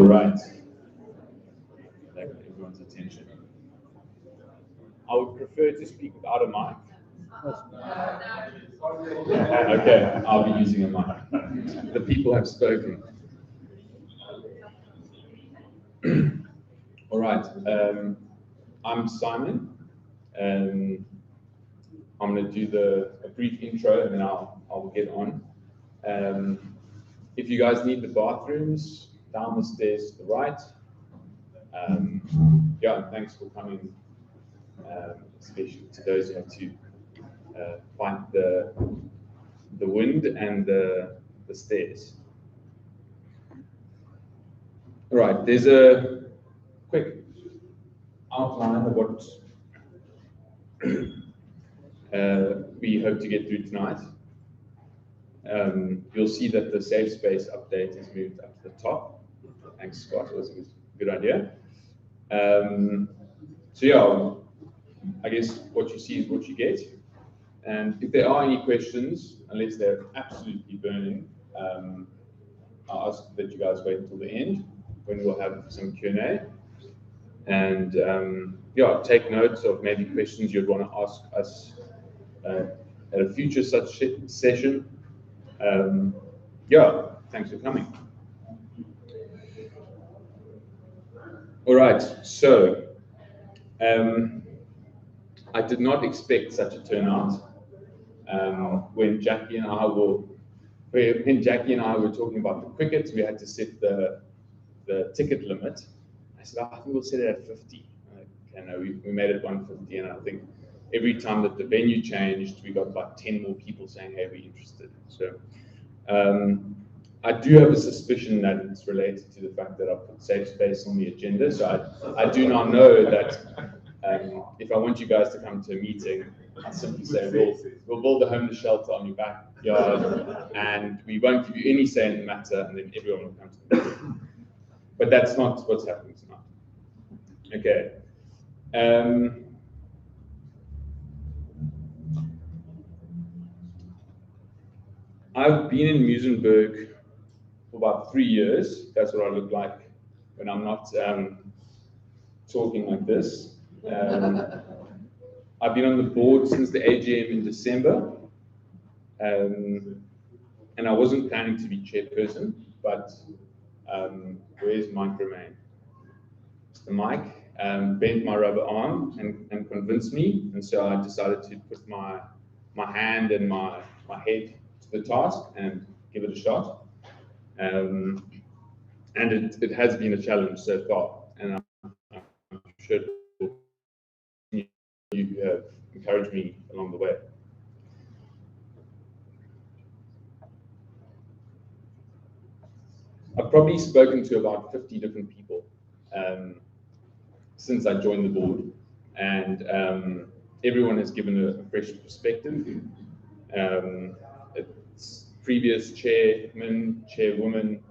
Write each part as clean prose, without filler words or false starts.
right. That got everyone's attention. I would prefer to speak without a mic. Okay, I'll be using a mic. The people have spoken. All right. I'm Simon. I'm going to do a brief intro, and then I'll get on. If you guys need the bathrooms, down the stairs to the right. Yeah, thanks for coming, especially to those who have to fight the wind and the stairs. All right, there's a quick outline of what we hope to get through tonight. You'll see that the safe space update is moved up to the top. Thanks, Scott. It was a good idea. So yeah, I guess what you see is what you get. And if there are any questions, unless they're absolutely burning, I'll ask that you guys wait until the end when we'll have some Q&A. And yeah, take notes of maybe questions you'd want to ask us at a future such session. Yeah, thanks for coming. All right, so I did not expect such a turnout. When Jackie and I were talking about the cricket, we had to set the ticket limit. I said, I think we'll set it at 50. Okay, no, we made it 150, and I think every time that the venue changed, we got about 10 more people saying, hey, we're interested. So I do have a suspicion that it's related to the fact that I put safe space on the agenda. So I do not know that if I want you guys to come to a meeting, I simply say, we'll build a homeless shelter on your backyard, and we won't give you any say in the matter, and then everyone will come to the meeting. But that's not what's happening tonight. Okay. I've been in Muizenberg for about 3 years. That's what I look like when I'm not talking like this. I've been on the board since the AGM in December, and I wasn't planning to be chairperson, but where's Mike Remain? Mr. Mike bent my rubber arm and convinced me, and so I decided to put my hand and my head to the task and give it a shot. And it has been a challenge so far, and I'm sure you have encouraged me along the way. I've probably spoken to about 50 different people since I joined the board, and everyone has given a fresh perspective. It's previous chairmen, chairwomen,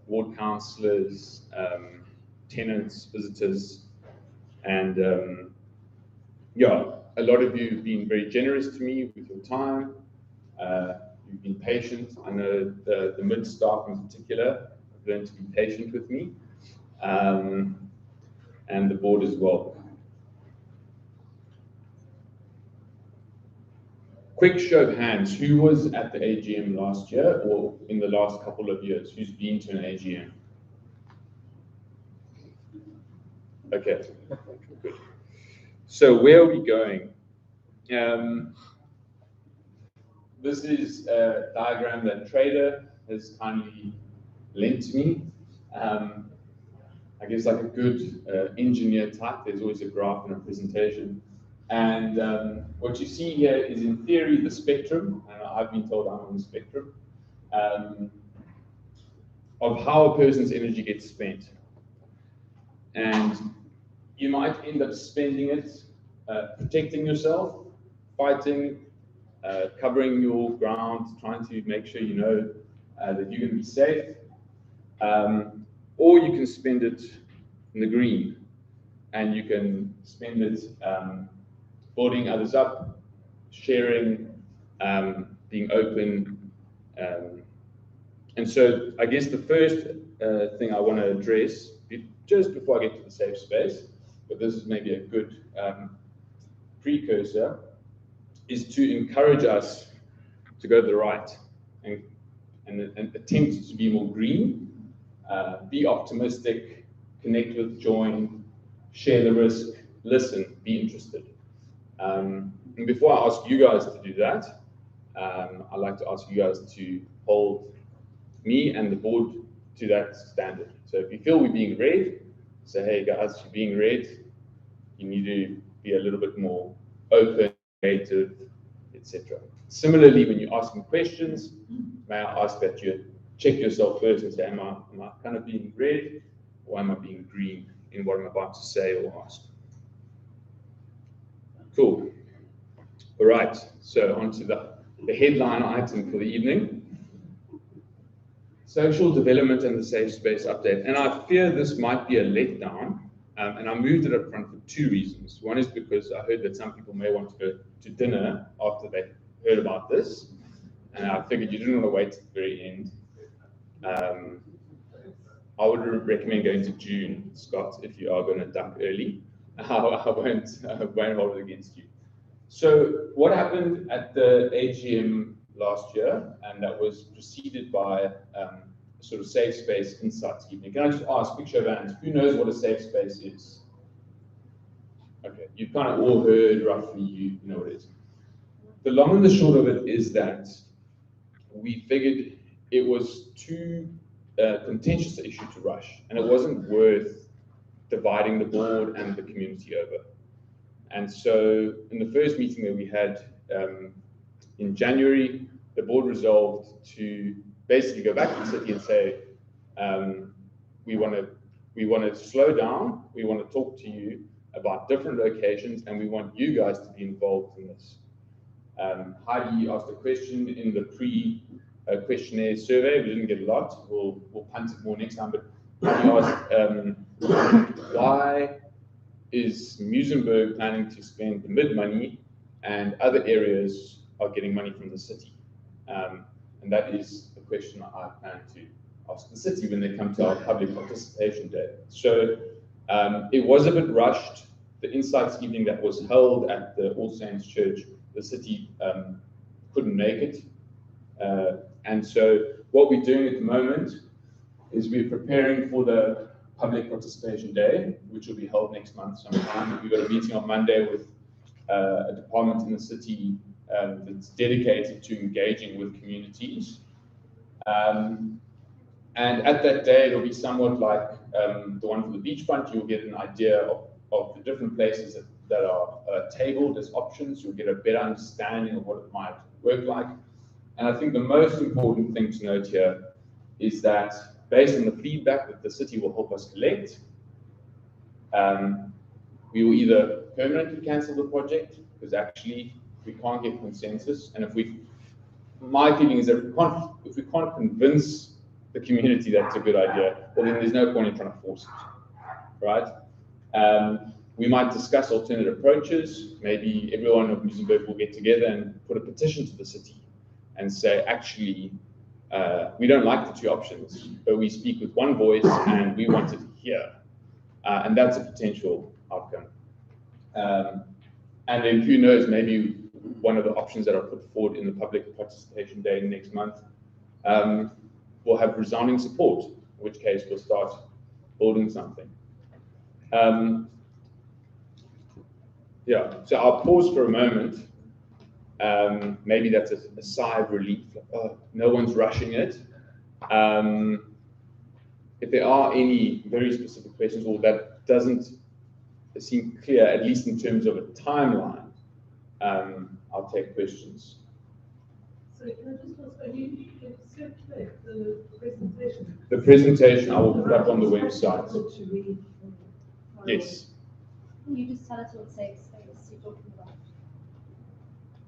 ward councillors, tenants, visitors, and yeah, a lot of you have been very generous to me with your time. You've been patient. I know the mid staff in particular have learned to be patient with me, and the board as well. Quick show of hands, who was at the AGM last year or in the last couple of years? Who's been to an AGM? Okay, good. So where are we going? This is a diagram that Trader has kindly lent to me. I guess like a good engineer type, there's always a graph in a presentation. And what you see here is, in theory, the spectrum, and I've been told I'm on the spectrum, of how a person's energy gets spent. And you might end up spending it protecting yourself, fighting, covering your ground, trying to make sure you know that you're going to be safe. Or you can spend it in the green, and you can spend it building others up, sharing, being open, and And so I guess the first thing I want to address, just before I get to the safe space, but this is maybe a good precursor, is to encourage us to go to the right and attempt to be more green, be optimistic, connect with, join, share the risk, listen, be interested. And before I ask you guys to do that, I'd like to ask you guys to hold me and the board to that standard. So if you feel we're being read, say, hey guys, you're being read, you need to be a little bit more open, creative, etc. Similarly, when you're asking questions, may I ask that you check yourself first and say, am I kind of being red, or am I being green in what I'm about to say or ask? Cool. All right, so on to the headline item for the evening. Social development and the safe space update. And I fear this might be a letdown, and I moved it up front for two reasons. One is because I heard that some people may want to go to dinner after they heard about this, and I figured you didn't want to wait to the very end. I would recommend going to June, Scott, if you are going to duck early. I won't hold it against you. So what happened at the AGM last year, and that was preceded by a sort of safe space insights evening. Can I just ask, quick show of hands, who knows what a safe space is? Okay, you've kind of all heard roughly, you know what it is. The long and the short of it is that we figured it was too contentious an issue to rush, and it wasn't worth dividing the board and the community over. And so in the first meeting that we had in January, the board resolved to basically go back to the city and say, we want to slow down, we want to talk to you about different locations, and we want you guys to be involved in this. Heidi asked a question in the pre-questionnaire survey. We didn't get a lot. We'll punt it more next time. But Heidi asked, why is Muizenberg planning to spend the mid money and other areas are getting money from the city? And that is the question I plan to ask the city when they come to our public participation day. So it was a bit rushed. The insights evening that was held at the All Saints Church, the city couldn't make it. And so what we're doing at the moment is we're preparing for the public participation day, which will be held next month sometime. We've got a meeting on Monday with a department in the city that's dedicated to engaging with communities. And at that day, it'll be somewhat like the one for the Beachfront. You'll get an idea of the different places that are tabled as options. You'll get a better understanding of what it might work like. And I think the most important thing to note here is that based on the feedback that the city will help us collect, we will either permanently cancel the project, because actually we can't get consensus. And my feeling is that if we can't convince the community that's a good idea, well then there's no point in trying to force it, right? We might discuss alternative approaches. Maybe everyone of Muizenberg will get together and put a petition to the city and say, actually, we don't like the two options, but we speak with one voice and we want it here. And that's a potential outcome. And then who knows, maybe one of the options that are put forward in the public participation day next month will have resounding support, in which case we'll start building something. Yeah, so I'll pause for a moment. Maybe that's a sigh of relief. No one's rushing it. If there are any very specific questions or that doesn't seem clear, at least in terms of a timeline, I'll take questions. So can I just ask, are you circulate the presentation? The presentation I will put up on the website. Yes. Can you just tell us what safe space you're talking about?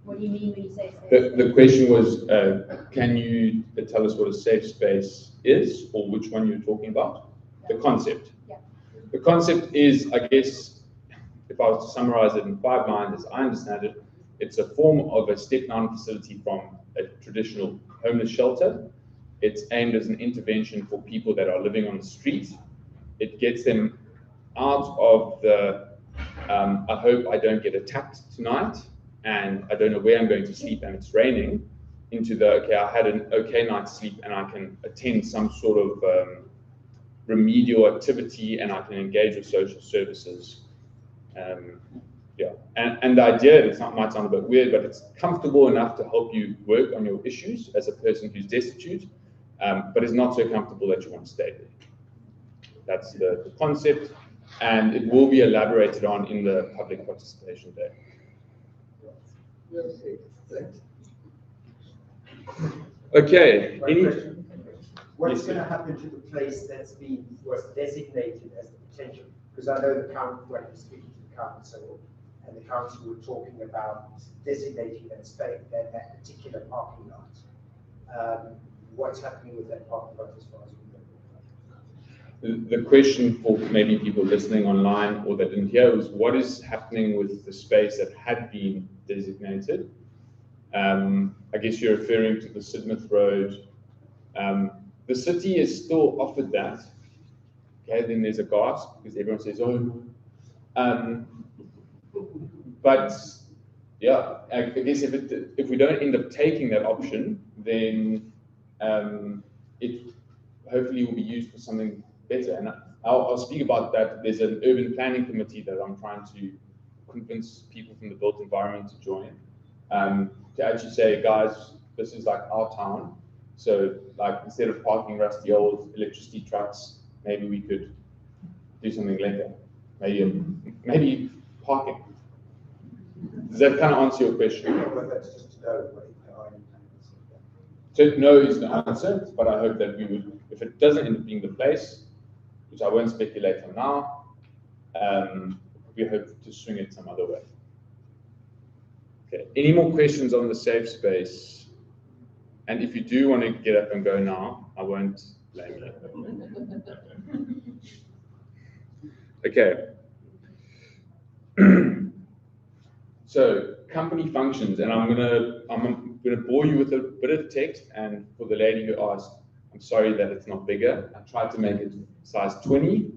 What do you mean when you say safe? The question was, can you tell us what a safe space is, or which one you're talking about? Yeah. The concept. Yeah. The concept is, I guess, if I was to summarize it in 5 lines, as I understand it, it's a form of a step-down facility from a traditional homeless shelter. It's aimed as an intervention for people that are living on the street. It gets them out of the, I hope I don't get attacked tonight, and I don't know where I'm going to sleep and it's raining, into the, okay, I had an okay night's sleep and I can attend some sort of remedial activity and I can engage with social services. Yeah, and the idea, might sound a bit weird, but it's comfortable enough to help you work on your issues as a person who's destitute, but it's not so comfortable that you want to stay there. That's the concept, and it will be elaborated on in the public participation day. Okay. What's going to happen to the place was designated as the potential? Because I know the council, when you're speaking to the council, and the council were talking about designating that space, that particular parking lot. What's happening with that parking lot as far as we know? The question for maybe people listening online or that didn't hear was, what is happening with the space that had been designated? I guess you're referring to the Sidmouth Road. The city is still offered that. Okay, then there's a gasp because everyone says, oh. But yeah, I guess if we don't end up taking that option, then it hopefully will be used for something better. And I'll speak about that. There's an urban planning committee that I'm trying to convince people from the built environment to join. To actually say, guys, this is like our town. So like instead of parking rusty old electricity trucks, maybe we could do something later. Maybe parking. Does that kind of answer your question? Well, that's just to know what the plans. So no is the answer, but I hope that we would, if it doesn't end up being the place, which I won't speculate on now, we hope to swing it some other way. Okay, any more questions on the safe space? And if you do want to get up and go now, I won't blame you. Okay. So company functions, and I'm gonna bore you with a bit of text. And for the lady who asked, I'm sorry that it's not bigger. I tried to make it size 20,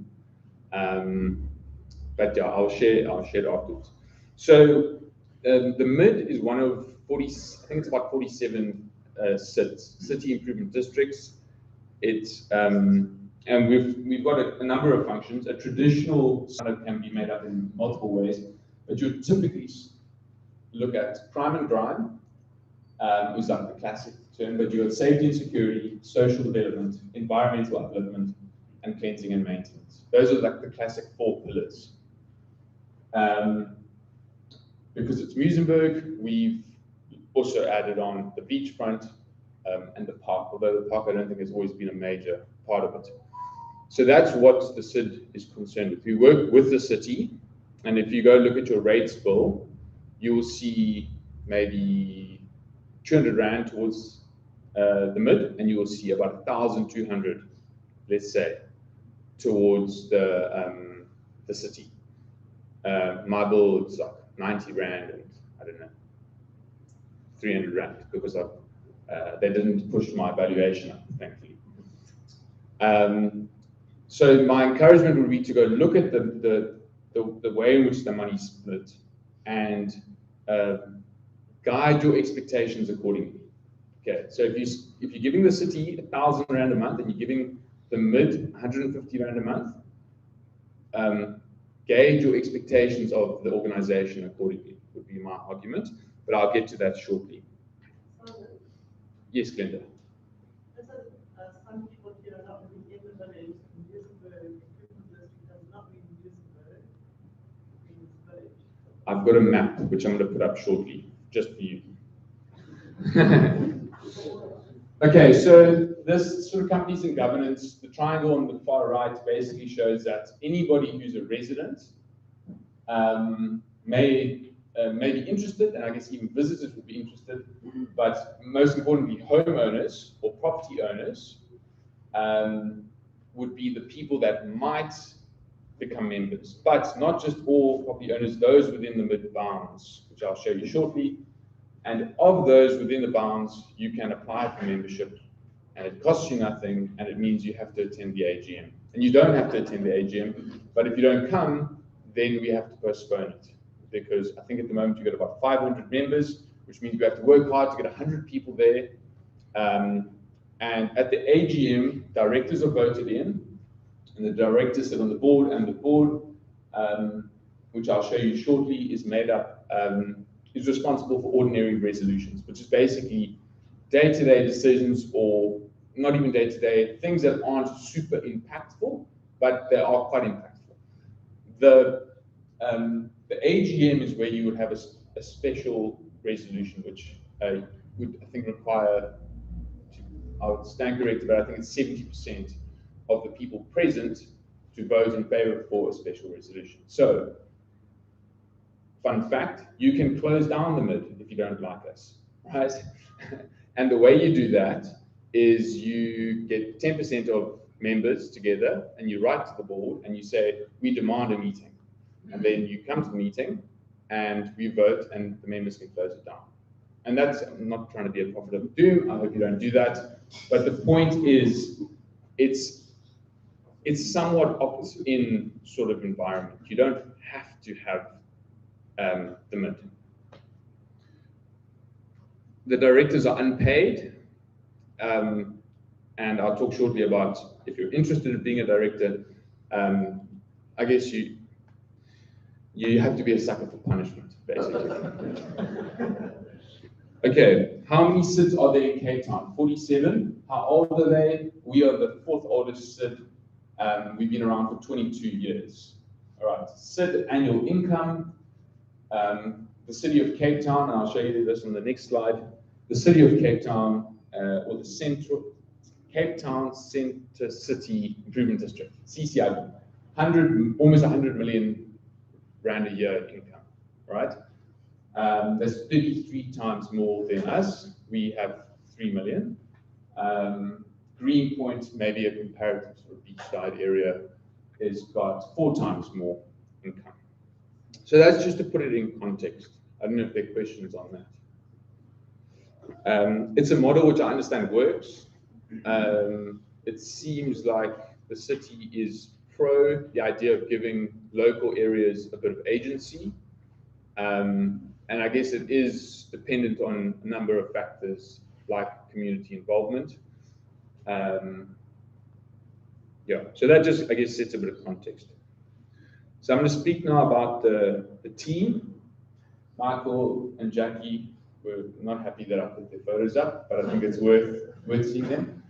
but yeah, I'll share it afterwards. So the mid is one of 40. I think it's about 47 city improvement districts. It's and we've got a number of functions. A traditional site can be made up in multiple ways, but you typically look at crime and grime, is like the classic term, but you've got safety and security, social development, environmental upliftment, and cleansing and maintenance. Those are like the classic 4 pillars. Because it's Muizenberg, we've also added on the beachfront and the park, although the park I don't think has always been a major part of it. So that's what the CID is concerned with. We work with the city, and if you go look at your rates bill, you will see maybe 200 Rand towards the mid, and you will see about 1,200, let's say, towards the city. My bill is like 90 Rand and I don't know, 300 Rand because they didn't push my valuation up, thankfully. So my encouragement would be to go look at the way in which the money is split and guide your expectations accordingly. Okay, so if you're giving the city 1,000 Rand a month and you're giving the mid 150 Rand a month, gauge your expectations of the organization accordingly, would be my argument, but I'll get to that shortly. Yes, Glenda. Some people here are not really in the village. Muizenberg does not mean Muizenberg. It means village. I've got a map which I'm going to put up shortly, just for you. Okay, so this sort of companies and governance, the triangle on the far right basically shows that anybody who's a resident may be interested, and I guess even visitors would be interested, but most importantly, homeowners or property owners would be the people that might become members, but not just all property owners, those within the mid bounds, which I'll show you shortly. And of those within the bounds, you can apply for membership and it costs you nothing, and it means you have to attend the AGM. And you don't have to attend the AGM, but if you don't come, then we have to postpone it. Because I think at the moment you've got about 500 members, which means we have to work hard to get 100 people there. And at the AGM, directors are voted in, and the directors sit on the board, and the board, which I'll show you shortly, is made up, is responsible for ordinary resolutions, which is basically day-to-day decisions, or not even day-to-day, things that aren't super impactful, but they are quite impactful. The AGM is where you would have a special resolution, which would, I think, require, I would stand corrected, but I think it's 70% of the people present to vote in favor for a special resolution. So, fun fact, you can close down the MID if you don't like us, right? And the way you do that is you get 10% of members together and you write to the board and you say, we demand a meeting. And then you come to the meeting and we vote and the members can close it down. And that's, I'm not trying to be a prophet of doom, I hope you don't do that. But the point is, it's somewhat opposite in sort of environment. You don't have to have the MID. The directors are unpaid, and I'll talk shortly about if you're interested in being a director. I guess you have to be a sucker for punishment, basically. Okay, how many CIDs are there in Cape Town? 47. How old are they? We are the 4th oldest CID. We've been around for 22 years. All right, CID annual income. The city of Cape Town, and I'll show you this on the next slide. The city of Cape Town, or the Central Cape Town Centre City Improvement District, CCID, almost 100 million rand a year income, right? That's 33 times more than us. We have 3 million. Greenpoint, maybe a comparative sort of beachside area, has got 4 times more income. So that's just to put it in context. I don't know if there are questions on that. It's a model which I understand works. It seems like the city is pro the idea of giving local areas a bit of agency. And I guess it is dependent on a number of factors like community involvement. Yeah, so that just, I guess, sets a bit of context. So I'm going to speak now about the team. Michael and Jackie were not happy that I put their photos up, but I think it's worth seeing them.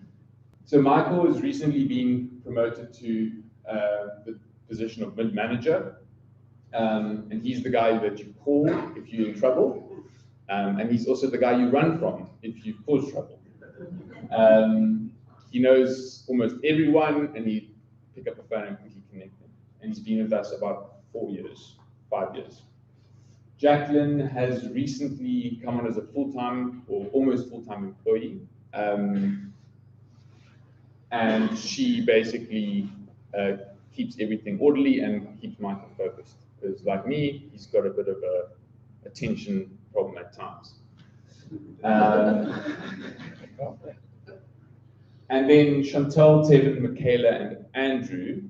So Michael has recently been promoted to the position of mid-manager, and he's the guy that you call if you're in trouble, and he's also the guy you run from if you cause trouble. He knows almost everyone, and he pick up the phone and quickly connect them. And he's been with us about 5 years. Jacqueline has recently come on as a full-time or almost full-time employee, and she basically keeps everything orderly and keeps Michael focused. Because like me, he's got a bit of a attention problem at times. And then Chantal, Tevin, Michaela, and Andrew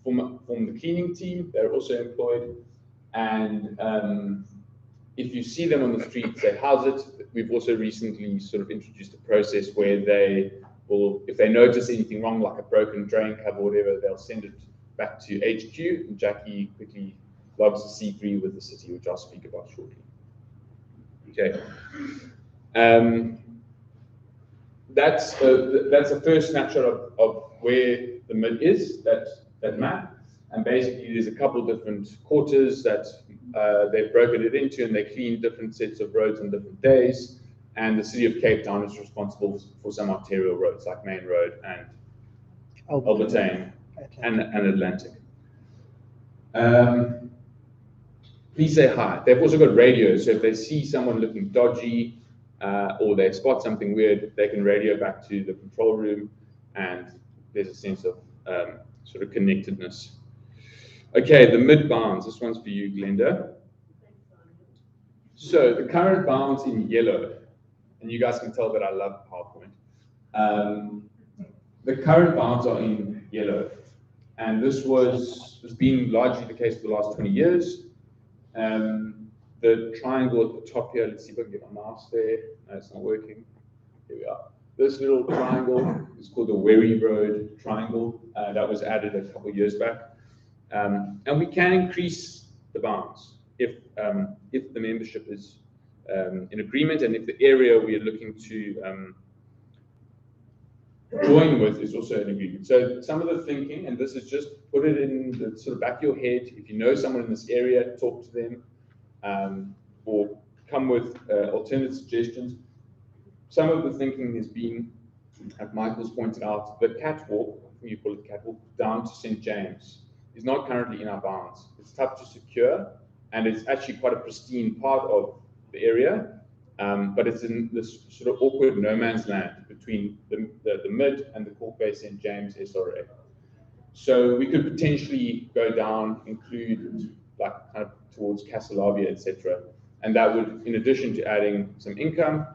form the cleaning team. They're also employed. And if you see them on the street, say, how's it? We've also recently sort of introduced a process where they will, if they notice anything wrong, like a broken drain cover or whatever, they'll send it back to HQ. And Jackie quickly logs a C3 with the city, which I'll speak about shortly. Okay. That's a first snapshot of where the mid is, that map. And basically, there's a couple different quarters that they've broken it into, and they clean different sets of roads on different days. And the city of Cape Town is responsible for some arterial roads like Main Road and Albertine and Atlantic. Please say hi. They've also got radios, so if they see someone looking dodgy or they spot something weird, they can radio back to the control room, and there's a sense of sort of connectedness. Okay, the mid bounds. This one's for you, Glenda. So the current bounds in yellow, and you guys can tell that I love PowerPoint. The current bounds are in yellow, and this has been largely the case for the last 20 years. The triangle at the top here, let's see if I can get my mouse there. No, it's not working. Here we are. This little triangle is called the Wherry Road Triangle. That was added a couple of years back. And we can increase the bounds if the membership is in agreement, and if the area we are looking to join with is also in agreement. So some of the thinking, and this is just put it in the sort of back of your head. If you know someone in this area, talk to them, or come with alternate suggestions. Some of the thinking has been, as Michael's pointed out, the catwalk, I think you call it the catwalk, down to St. James is not currently in our bounds. It's tough to secure, and it's actually quite a pristine part of the area, but it's in this sort of awkward no man's land between the mid and the Cork Bay St. James SRA. So we could potentially go down, include like kind of towards Cassalavia, etc. And that would, in addition to adding some income,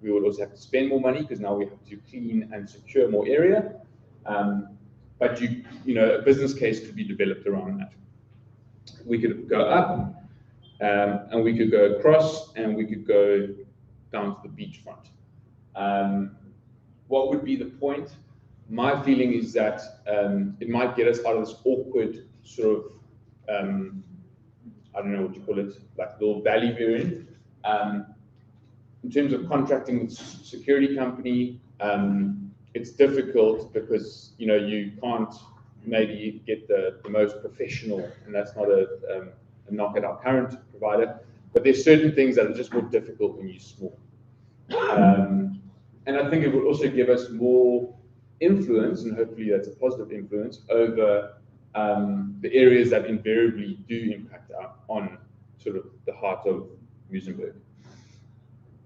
we would also have to spend more money because now we have to clean and secure more area. But a business case could be developed around that. We could go up, and we could go across, and we could go down to the beachfront. What would be the point? My feeling is that it might get us out of this awkward sort of, I don't know what you call it, like little valley we're in. In terms of contracting with security company, it's difficult because you can't maybe get the most professional, and that's not a knock at our current provider. But there's certain things that are just more difficult when you're small. And I think it will also give us more influence, and hopefully that's a positive influence, over the areas that invariably do impact on sort of the heart of Muizenberg.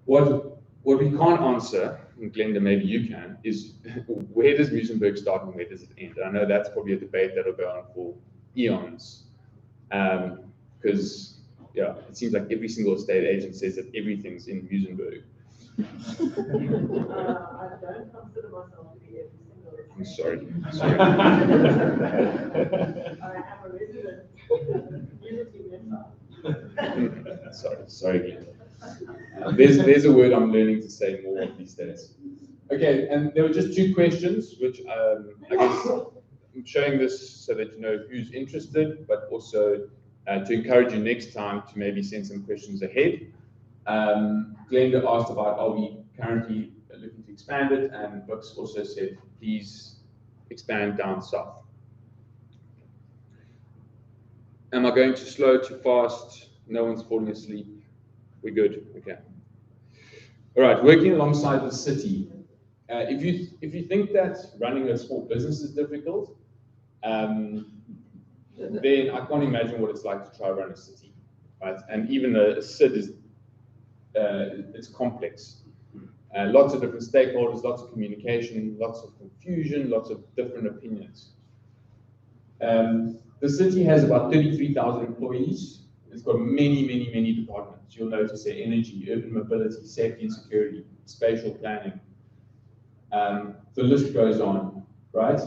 What we can't answer, and Glenda, maybe you can, is where does Muizenberg start and where does it end? I know that's probably a debate that'll go on for eons, because it seems like every single estate agent says that everything's in Muizenberg. I don't consider myself to be every single estate. I'm sorry. I am a resident community member. Sorry, Glenda. There's a word I'm learning to say more these days. Okay, and there were just two questions, which I guess I'm showing this so that you know who's interested, but also to encourage you next time to maybe send some questions ahead. Glenda asked about, are we currently looking to expand it? And Brooks also said, please expand down south. Am I going too slow, too fast? No one's falling asleep. We're good. Okay. All right. Working alongside the city. If you think that running a small business is difficult, then I can't imagine what it's like to try run a city, right? And even a CID is it's complex. Lots of different stakeholders, lots of communication, lots of confusion, lots of different opinions. The city has about 33,000 employees. It's got many departments. You'll notice there: energy, urban mobility, safety and security, spatial planning. The list goes on, right?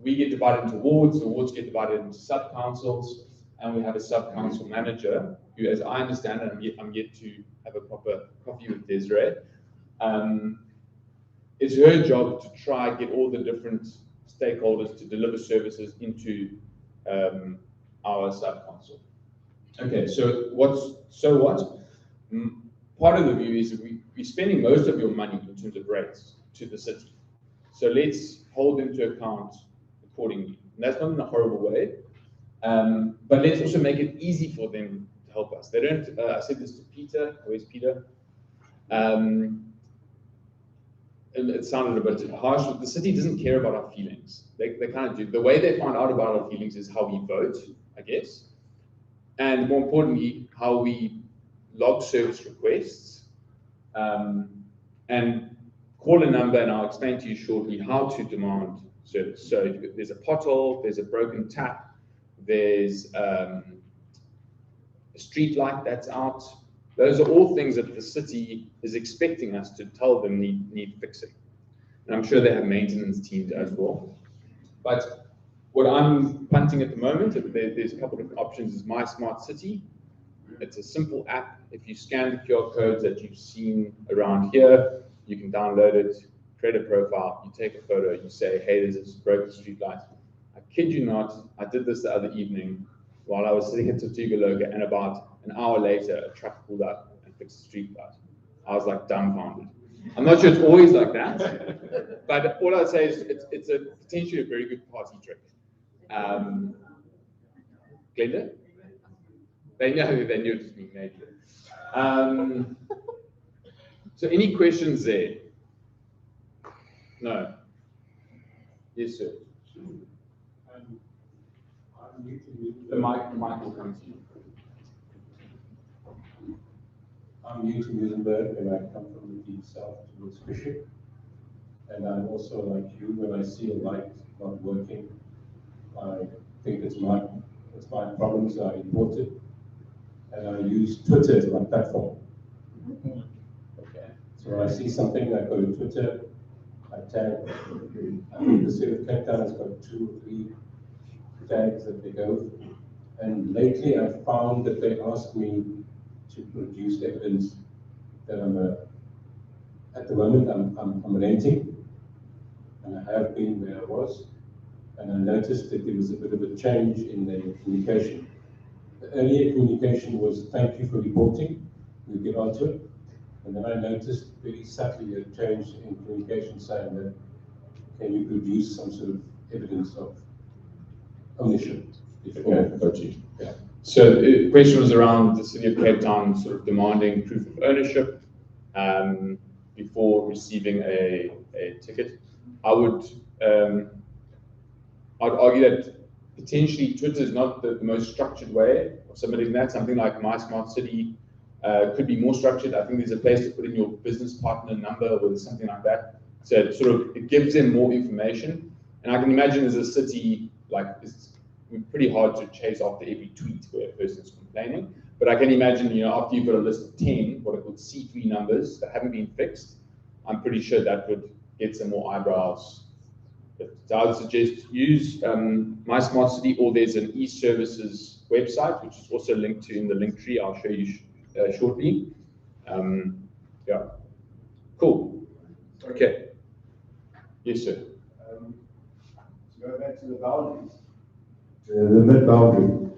We get divided into wards, the wards get divided into sub-councils, and we have a sub-council manager who, as I understand it, I'm yet to have a proper coffee with Desiree. It's her job to try and get all the different stakeholders to deliver services into our sub-council. Okay, so what? Part of the view is that we're spending most of your money in terms of rates to the city. So let's hold them to account accordingly. And that's not in a horrible way, but let's also make it easy for them to help us. They don't, I said this to Peter, where's Peter? And it sounded a bit harsh, but the city doesn't care about our feelings. They kind of do. The way they find out about our feelings is how we vote, I guess. And more importantly, how we log service requests, and call a number, and I'll explain to you shortly how to demand service. So if there's a pothole, there's a broken tap, there's a street light that's out. Those are all things that the city is expecting us to tell them need fixing. and I'm sure they have maintenance teams as well. But what I'm punting at the moment, there's a couple of options, is MySmartCity. It's a simple app. If you scan the QR codes that you've seen around here, you can download it, create a profile, you take a photo, you say, hey, there's this broken street light. I kid you not, I did this the other evening while I was sitting at Tortuga Loga, and about an hour later, a truck pulled up and fixed the street light. I was like dumbfounded. I'm not sure it's always like that, but all I'd say is it's a potentially a very good party trick. Glenda? They knew it was being made. So any questions there? No? Yes, sir. The mic will come to you. I'm new to Muizenberg, and I come from the deep south towards fishing. And I'm also like you, when I see a light not working, I think it's my problem, so I report it. And I use Twitter as my platform. Okay. So when I see something, I go to Twitter, I tag. I think the city of Cape Town has got 2 or 3 tags that they go. And lately I found that they ask me to produce evidence that at the moment I'm renting, and I have been where I was, and I noticed that there was a bit of a change in the communication. The earlier communication was thank you for reporting, we'll get onto it, and then I noticed very subtly a change in communication saying that can you produce some sort of evidence of ownership? Okay, got you. Yeah. So the question was around the city of Cape Town sort of demanding proof of ownership before receiving a ticket. I'd argue that potentially Twitter is not the most structured way of submitting that. Something like MySmartCity could be more structured. I think there's a place to put in your business partner number or something like that. So it gives them more information. And I can imagine as a city, like it's pretty hard to chase after every tweet where a person is complaining. But I can imagine, after you've got a list of 10, what are called C3 numbers that haven't been fixed, I'm pretty sure that would get some more eyebrows. So I would suggest use MySmartCity, or there's an e-services website, which is also linked to in the link tree. I'll show you shortly. Yeah, cool. Okay. Yes, sir. To go back to the boundaries, the mid-boundary.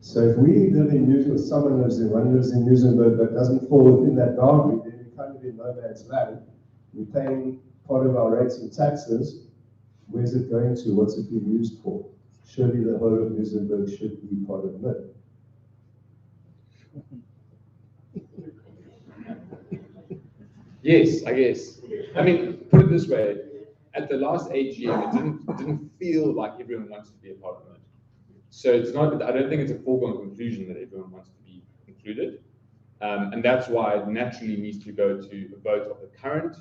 So if we live in Muizenberg, someone lives in Muizenberg but doesn't fall within that boundary, then we're kind of in no man's land. We're paying part of our rates and taxes. Where's it going to? What's it being used for? Surely the whole of Muizenberg should be part of mid. Yes, I guess. I mean, put it this way. At the last AGM, it didn't feel like everyone wanted to be a part of it. So it's not. I don't think it's a foregone conclusion that everyone wants to be included, and that's why it naturally needs to go to a vote of the current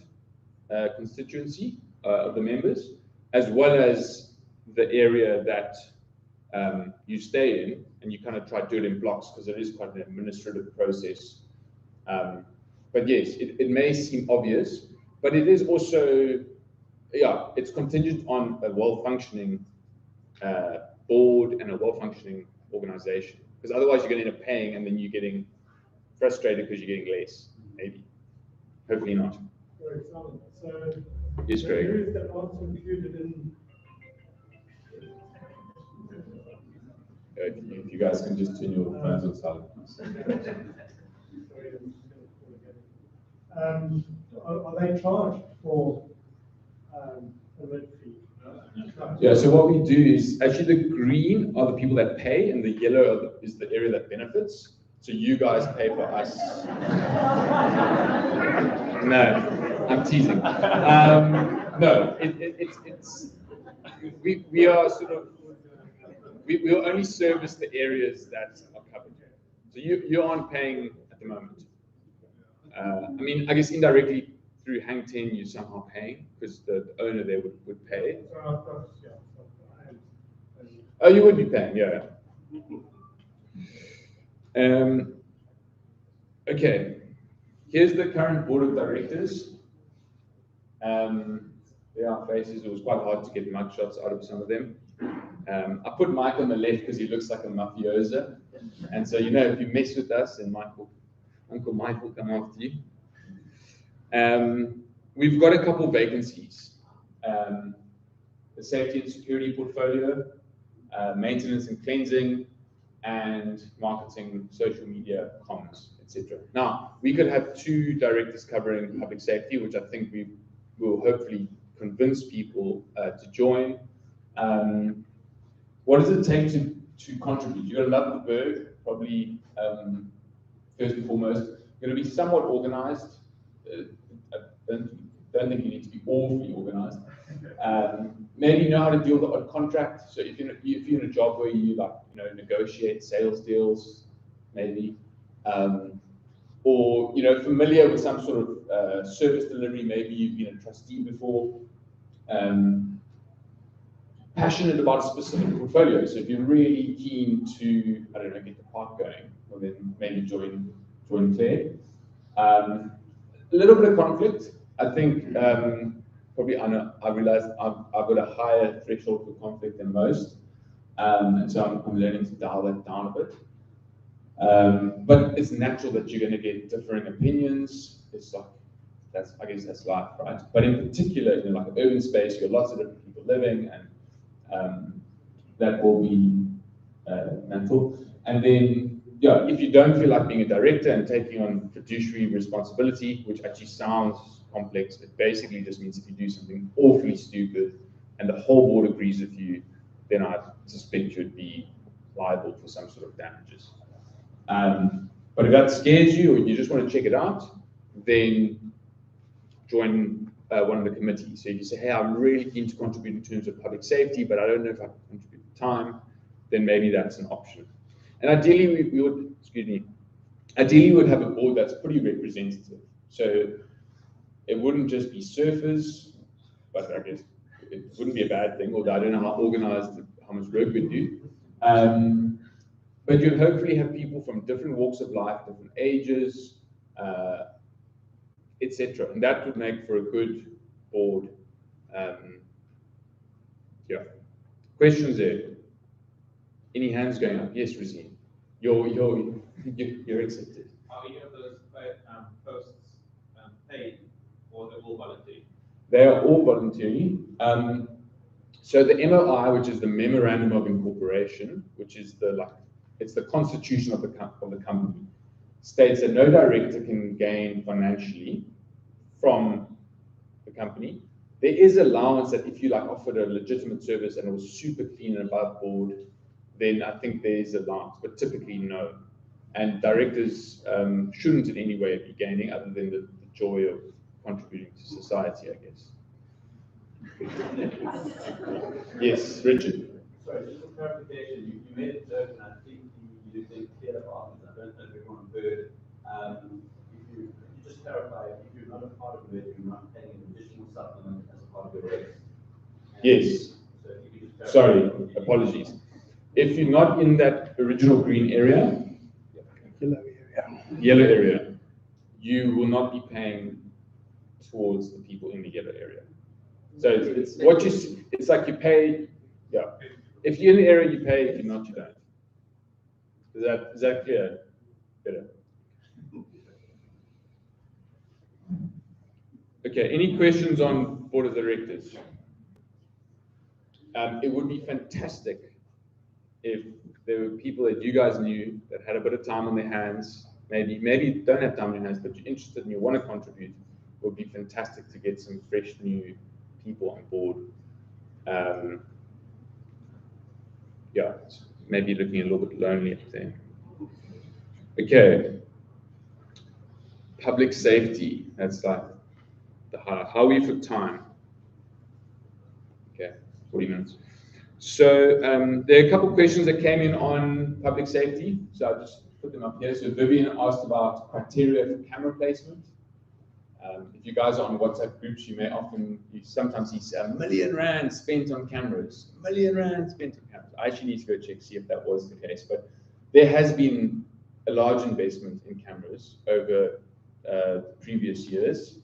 constituency of the members, as well as the area that you stay in, and you kind of try to do it in blocks because it is quite an administrative process. But yes, it may seem obvious, but it is also, it's contingent on a well-functioning board and a well-functioning organization. Because otherwise you're going to end up paying and then you're getting frustrated because you're getting less, maybe. Hopefully not. For example, so Yes, the Greg. areas that aren't included in If you guys can just turn your phones on silent. Are they charged for a red fee? Yeah, so what we do is actually the green are the people that pay and the yellow is the area that benefits. So you guys pay for us. No, I'm teasing. No, we are sort of, we'll only service the areas that are covered. So you aren't paying at the moment. I mean, I guess indirectly through Hang 10 you're somehow paying because the owner there would pay. Oh, you would be paying, yeah. Okay, here's the current board of directors. There are faces. It was quite hard to get mugshots out of some of them. I put Mike on the left because he looks like a mafioso. And so, you know, if you mess with us, then Uncle Mike will come after you. We've got a couple vacancies. The safety and security portfolio, maintenance and cleansing, and marketing, social media, comms, etc. Now, we could have 2 directors covering public safety, which I think we will hopefully convince people to join. What does it take to contribute? You've got to love the bird, probably first and foremost. You're going to be somewhat organized. I don't think you need to be awfully organized. Maybe know how to deal with the odd contract. So if you're in a job where you negotiate sales deals, maybe, or familiar with some sort of service delivery. Maybe you've been a trustee before. Passionate about a specific portfolio. So if you're really keen to, I don't know, get the park going, well then maybe join Claire. A little bit of conflict. I think probably I realized I've got a higher threshold for conflict than most, and so I'm learning to dial that down a bit. But it's natural that you're going to get differing opinions. It's like I guess that's life, right? But in particular, like an urban space, you've got lots of different people living, and that will be natural. And then, yeah, if you don't feel like being a director and taking on fiduciary responsibility, which actually sounds complex, it basically just means if you do something awfully stupid and the whole board agrees with you, then I suspect you'd be liable for some sort of damages. But if that scares you or you just want to check it out, then join one of the committees. So if you say, hey, I'm really keen to contribute in terms of public safety, but I don't know if I can contribute time, then maybe that's an option. And ideally, we would, ideally we would have a board that's pretty representative. So it wouldn't just be surfers, but I guess it wouldn't be a bad thing, although I don't know how organized, how much work we'd do. But you'd hopefully have people from different walks of life, different ages, etc. And that would make for a good board. Yeah. Questions there? Any hands going up? Yes, Razine. You're accepted. Are any of those posts paid, or they're all voluntary? They are all voluntary. So the MOI, which is the Memorandum of Incorporation, which is it's the constitution of the company, states that no director can gain financially from the company. There is allowance that if you offered a legitimate service and it was super clean and above board, then I think there is allowance, but typically no. And directors shouldn't in any way be gaining other than the joy of contributing to society, I guess. Yes, Richard. Sorry, just for clarification, you made a joke, and I think you did clear about it. I don't know if everyone heard. If you just clarify, if you're not a part of it, you're not paying an additional supplement as a part of your rates. Yes. So if you could just Sorry, apologies. If you're not in that original green area, yellow area, you will not be paying towards the people in the yellow area. So it's what you. It's like you pay. Yeah. If you're in the area, you pay. If you're not, you don't. Is that clear? Better. Okay. Any questions on board of directors? It would be fantastic if there were people that you guys knew that had a bit of time on their hands. Maybe you don't have time on your hands, but you're interested and you want to contribute. It would be fantastic to get some fresh new people on board. Yeah, maybe looking a little bit lonely up there. Okay. Public safety. That's like the how are you for time? Okay, 40 minutes. So there are a couple of questions that came in on public safety. So I'll just put them up here. So Vivian asked about criteria for camera placement. If you guys are on WhatsApp groups, you sometimes see R1 million spent on cameras. R1 million spent on cameras. I actually need to go check, see if that was the case. But there has been a large investment in cameras over previous years.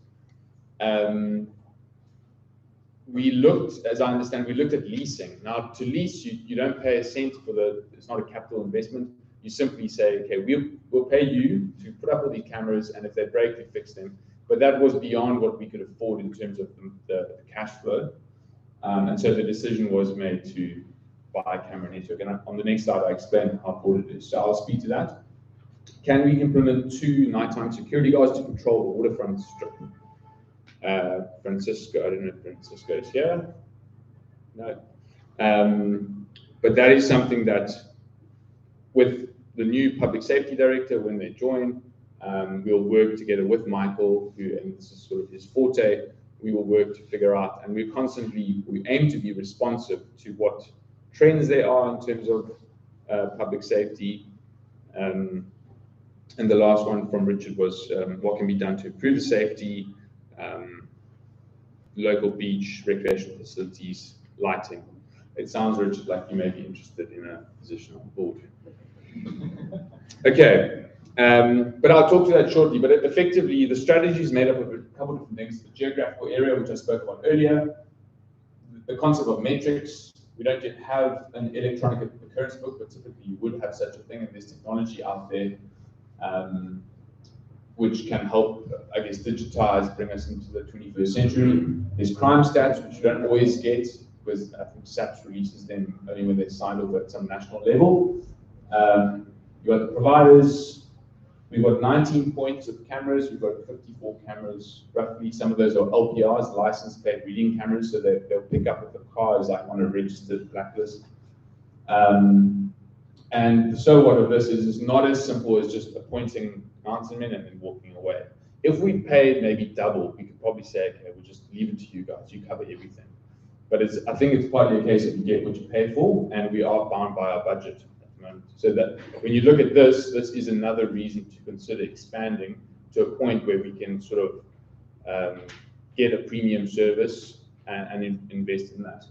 we looked, as I understand, we looked at leasing. Now, to lease, you don't pay a cent for it's not a capital investment. You simply say, okay, we'll pay you to put up all these cameras, and if they break, we fix them. But that was beyond what we could afford in terms of the cash flow. And so the decision was made to buy a camera network. And on the next slide, I explain how important it is. So I'll speak to that. Can we implement 2 nighttime security guards to control the waterfront strip? Francisco, I don't know if Francisco is here. No. But that is something that, with the new public safety director, when they join, we'll work together with Michael, and this is sort of his forte. We will work to figure out, and we aim to be responsive to what trends there are in terms of public safety. And the last one from Richard was what can be done to improve the safety, local beach, recreational facilities, lighting. It sounds, Richard, like you may be interested in a position on the board. Okay, but I'll talk to that shortly. But effectively, the strategy is made up of a couple of different things. The geographical area, which I spoke about earlier, the concept of metrics. We don't yet have an electronic occurrence book, but typically you would have such a thing, and there's technology out there which can help, I guess, digitize, bring us into the 21st century. There's crime stats, which you don't always get, because I think SAPS releases them only when they're signed off at some national level. You've got the providers. We've got 19 points of cameras. We've got 54 cameras, roughly. Some of those are LPRs, license plate reading cameras, so they'll pick up if the car is like on a registered blacklist. And the so what of this is not as simple as just appointing councilmen and then walking away. If we paid maybe double, we could probably say, okay, we'll just leave it to you guys. You cover everything. But I think it's partly a case of you get what you pay for, and we are bound by our budget at the moment. So that when you look at this is another reason to consider expanding to a point where we can sort of get a premium service and invest in that.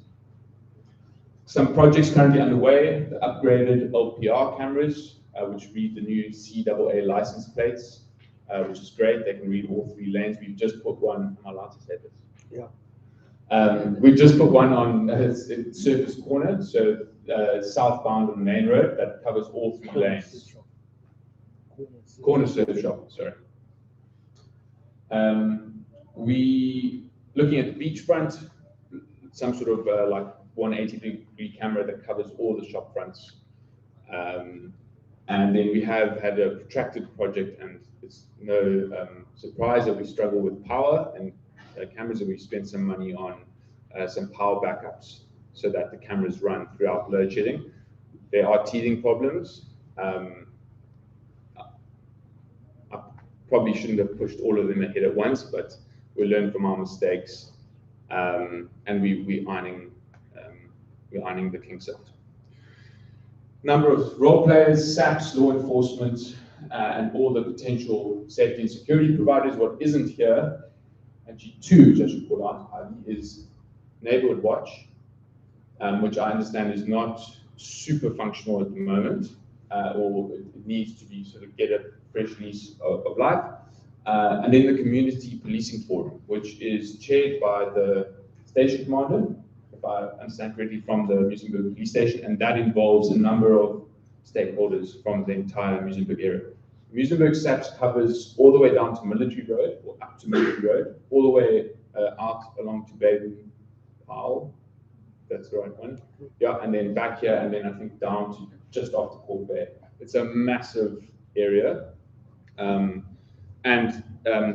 Some projects currently underway: the upgraded LPR cameras, which read the new CAA license plates, which is great. They can read all 3 lanes. We've just put one. Am I allowed to say this? Yeah. We've just put one on Surface Corner, so southbound on the main road, that covers all 3 lanes. Corner Surf Shop, sorry. We looking at the beachfront, some sort of like 180-degree camera that covers all the shop fronts. And then we have had a protracted project, and it's no surprise that we struggle with power and cameras, and we spent some money on some power backups so that the cameras run throughout load shedding. There are teething problems. I probably shouldn't have pushed all of them ahead at once, but we learn from our mistakes, and we're ironing the kinks out. Number of role players, SAPs, law enforcement, and all the potential safety and security providers. What isn't here, actually 2, which I should call out, is Neighborhood Watch, which I understand is not super functional at the moment, or it needs to be sort of get a fresh lease of life. And then the Community Policing Forum, which is chaired by the station commander, if I understand correctly, from the Muizenberg police station, and that involves a number of stakeholders from the entire Muizenberg area. Muizenberg SAPS covers all the way down to Military Road, or up to Military Road, all the way out along to Baden Powell. That's the right one. Yeah, and then back here, and then I think down to just after Port Bay. It's a massive area. And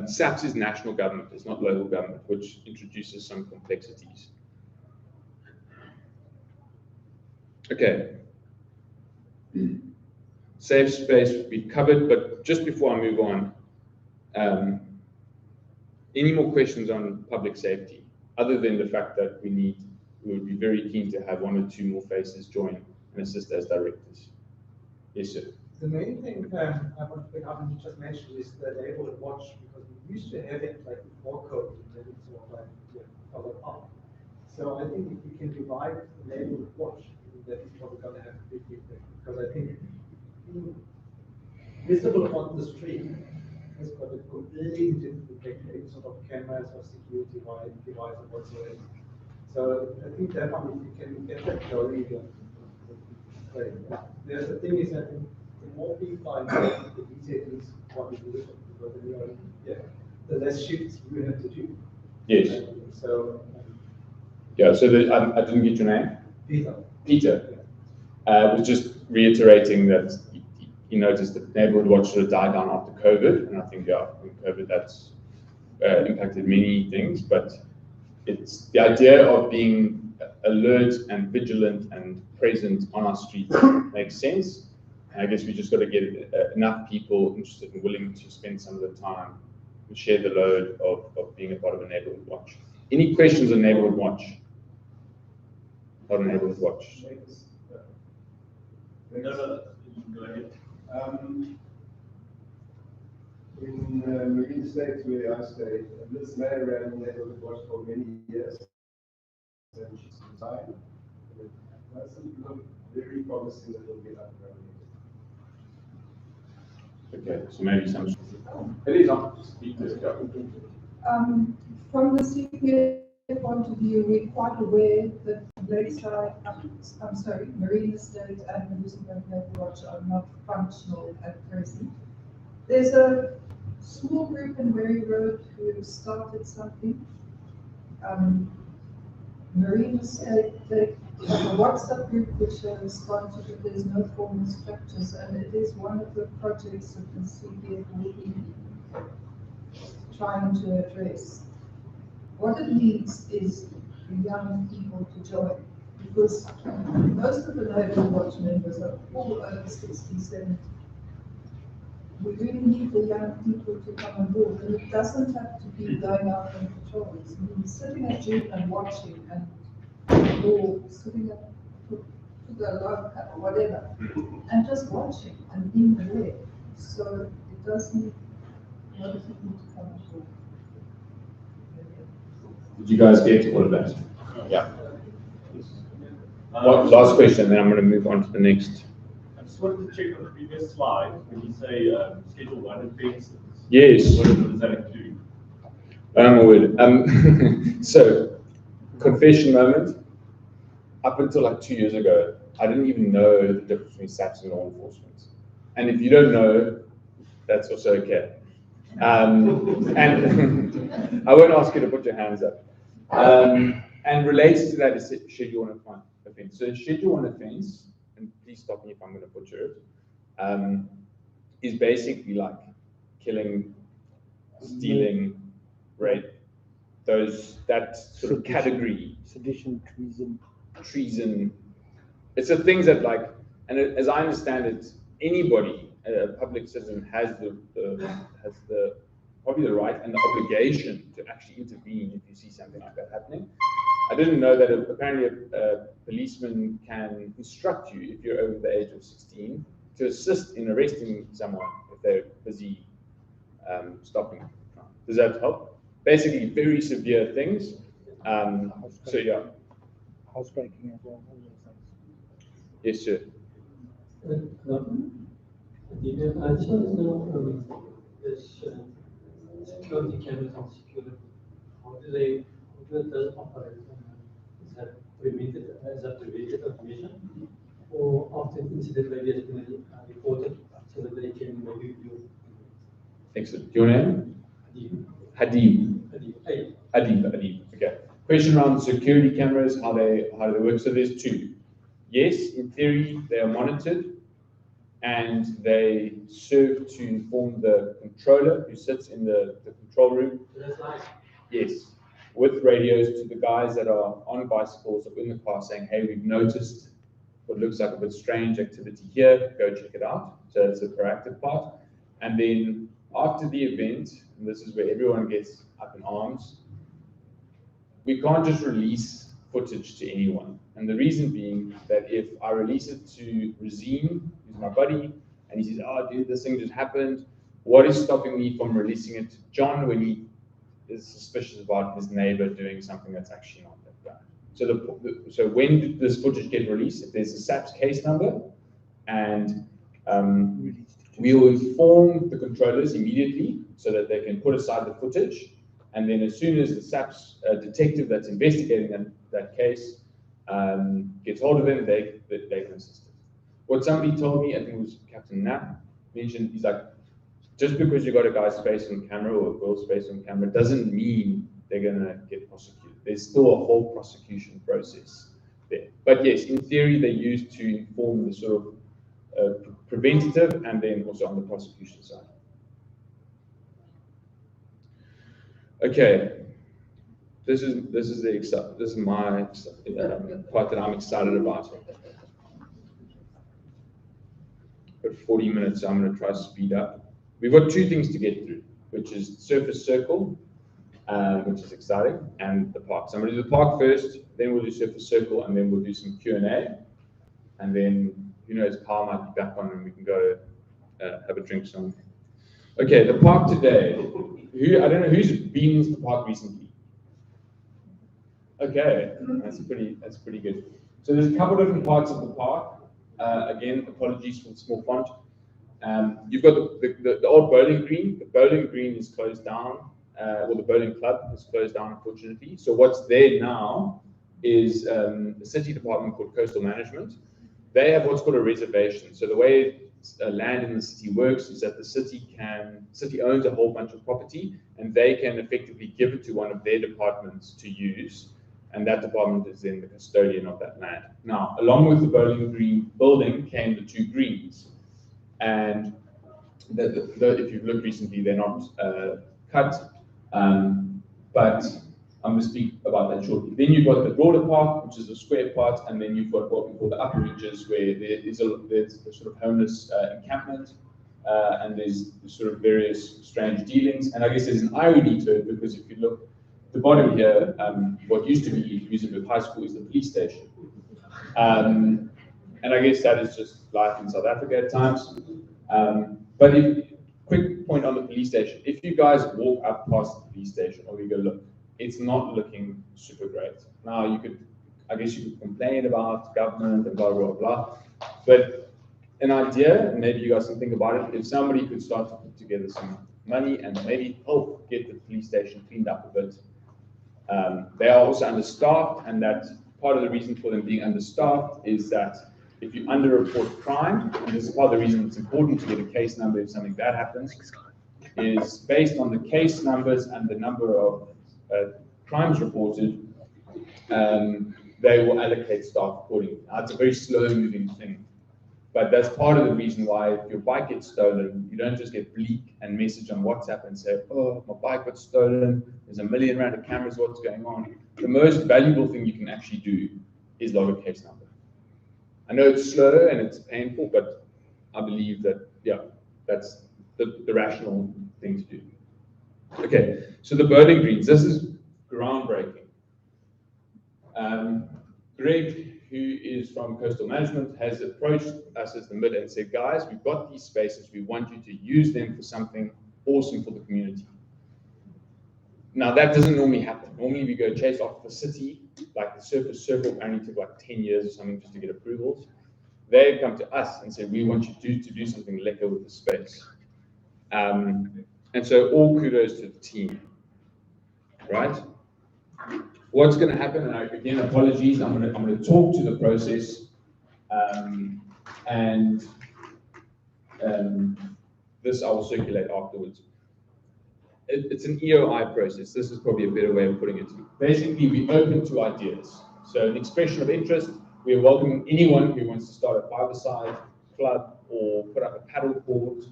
SAPS is national government, it's not local government, which introduces some complexities. Okay. Safe space we've covered, but just before I move on, any more questions on public safety, other than the fact that we would be very keen to have 1 or 2 more faces join and assist as directors. Yes, sir. The main thing I want to pick up, and you just mentioned, is the neighborhood watch, because we used to have it like before COVID, and then it's sort of like followed up. So I think if we can divide the neighborhood watch, that is probably going to have a big impact, because I think visible on the street has got a completely different impact, sort of cameras or security device or whatsoever. So I think that one, if you can get that going, the other thing is that the more people are involved, the easier it is what we do, because the less shifts you have to do. Yes. So. Yeah, so I didn't get your name? Peter. Peter. Was just reiterating that he noticed that neighborhood watch sort of died down after COVID, and I think, yeah, with COVID that's impacted many things, but it's the idea of being alert and vigilant and present on our streets makes sense. And I guess we just got to get enough people interested and willing to spend some of the time and share the load of being a part of a neighborhood watch. Any questions on neighborhood watch? Not a neighborhood watch. No, go ahead. In Marine States where I stay, this man ran neighborhood watch for many years, and she's retired. It doesn't look very promising that it'll get up and running. Okay, so maybe some. It is not just speak this guy. From the CPA point of view, we're quite aware that Lakeside, Marine Estate and the Muizenberg Park Watch are not functional at present. There's a small group in Mary Road who started something. Marine Estate, they have a WhatsApp group which they respond to, but there's no formal structures, and it is one of the projects that the CPA will be trying to address. What it needs is the young people to join, because most of the neighborhood watch members are all over 67. We really need the young people to come on board, and it doesn't have to be going out on patrols. I mean, sitting at June and watching, or sitting at the alarm or whatever, and just watching and being aware. So it does need a lot of people to come on board. Did you guys get all of that? Yeah. Last question, then I'm going to move on to the next. I just wanted to check on the previous slide when you say Schedule 1 offences. Yes. What does that include? So, confession moment. Up until like 2 years ago, I didn't even know the difference between SAPs and law enforcement. And if you don't know, that's also okay. And I won't ask you to put your hands up. And related to that is Schedule 1 offence. So Schedule 1 offence, and please stop me if I'm going to butcher it, is basically like killing, stealing, rape, that sort of category. Sedition, treason. It's the things that like, and as I understand it, anybody, a public citizen, has the probably the right and the obligation to actually intervene if you see something like that happening. I didn't know that apparently a policeman can instruct you if you're over the age of 16 to assist in arresting someone if they're busy stopping. Does that help? Basically, very severe things. So yeah. Housebreaking as well, all those things. Yes, sir. I just want to know this security cameras and security. How does it operate? Is that prevented as a preventive measure, or after an incident maybe has been reported so that they can maybe do? Excellent. Your name? Hadib. Okay. Question around security cameras, how they work. So there's two. Yes, in theory they are monitored, and they serve to inform the controller who sits in the control room. That's nice. Yes, with radios to the guys that are on bicycles or in the car saying, hey, we've noticed what looks like a bit strange activity here, go check it out. So that's the proactive part. And then after the event, and this is where everyone gets up in arms, we can't just release footage to anyone. And the reason being that if I release it to Razine, who's my buddy, and he says, oh dude, this thing just happened, what is stopping me from releasing it to John when he is suspicious about his neighbor doing something that's actually not that bad? So when this footage gets released, if there's a SAPS case number, and we will inform the controllers immediately so that they can put aside the footage, and then as soon as the SAPS detective that's investigating them that case, gets hold of them, they can assist it. What somebody told me, I think it was Captain Knapp, mentioned, he's like, just because you got a guy's face on camera or a girl's face on camera doesn't mean they're gonna get prosecuted. There's still a whole prosecution process there. But yes, in theory, they're used to inform the sort of preventative and then also on the prosecution side. Okay, this is my part that I'm excited about. Got 40 minutes, so I'm going to try to speed up. We've got two things to get through, which is Surface Circle, which is exciting, and the park. So I'm going to do the park first, then we'll do Surface Circle, and then we'll do some Q&A, and then who knows, Carl might be back on, and we can go have a drink somewhere. Okay, the park today. I don't know who's been to the park recently. Okay, that's pretty good. So there's a couple of different parts of the park. Again, apologies for the small font. You've got the old bowling green. The bowling green is closed down, or the bowling club is closed down, unfortunately. So what's there now is a city department called Coastal Management. They have what's called a reservation. So the way land in the city works is that the city owns a whole bunch of property, and they can effectively give it to one of their departments to use, and that department is then the custodian of that land. Now, along with the bowling green building came the two greens, and if you've looked recently, they're not cut, but I'm going to speak about that shortly. Then you've got the broader park, which is the square part, and then you've got what we call the upper reaches, where there's a sort of homeless encampment, and there's sort of various strange dealings. And I guess there's an irony to it, because if you look at the bottom here, what used to be Muizenberg High School is the police station. And I guess that is just life in South Africa at times. But quick point on the police station. If you guys walk up past the police station, or you go look, it's not looking super great. Now, I guess you could complain about government and blah, blah, blah. But an idea, and maybe you guys can think about it, if somebody could start to put together some money and maybe help get the police station cleaned up a bit. They are also understaffed, and that part of the reason for them being understaffed is that if you underreport crime, and this is part of the reason it's important to get a case number if something bad happens, is based on the case numbers and the number of crimes reported, they will allocate staff accordingly. Now, it's a very slow-moving thing, but that's part of the reason why if your bike gets stolen, you don't just get bleak and message on WhatsApp and say, oh, my bike got stolen, there's a million rand of cameras, what's going on? The most valuable thing you can actually do is log a case number. I know it's slow and it's painful, but I believe that, yeah, that's the rational thing to do. Okay, so the bowling greens, this is groundbreaking. Greg, who is from Coastal Management, has approached us as the MID and said, guys, we've got these spaces, we want you to use them for something awesome for the community. Now, that doesn't normally happen. Normally, we go chase off the city, like the Surface Circle apparently took like 10 years or something just to get approvals. They come to us and say, we want you to do something lekker with the space. And so all kudos to the team, right? What's going to happen, and again, apologies, I'm going to talk to the process, and this I will circulate afterwards. It's an EOI process. This is probably a better way of putting it. Basically, we open to ideas. So an expression of interest, we are welcoming anyone who wants to start a five-a-side club or put up a paddle court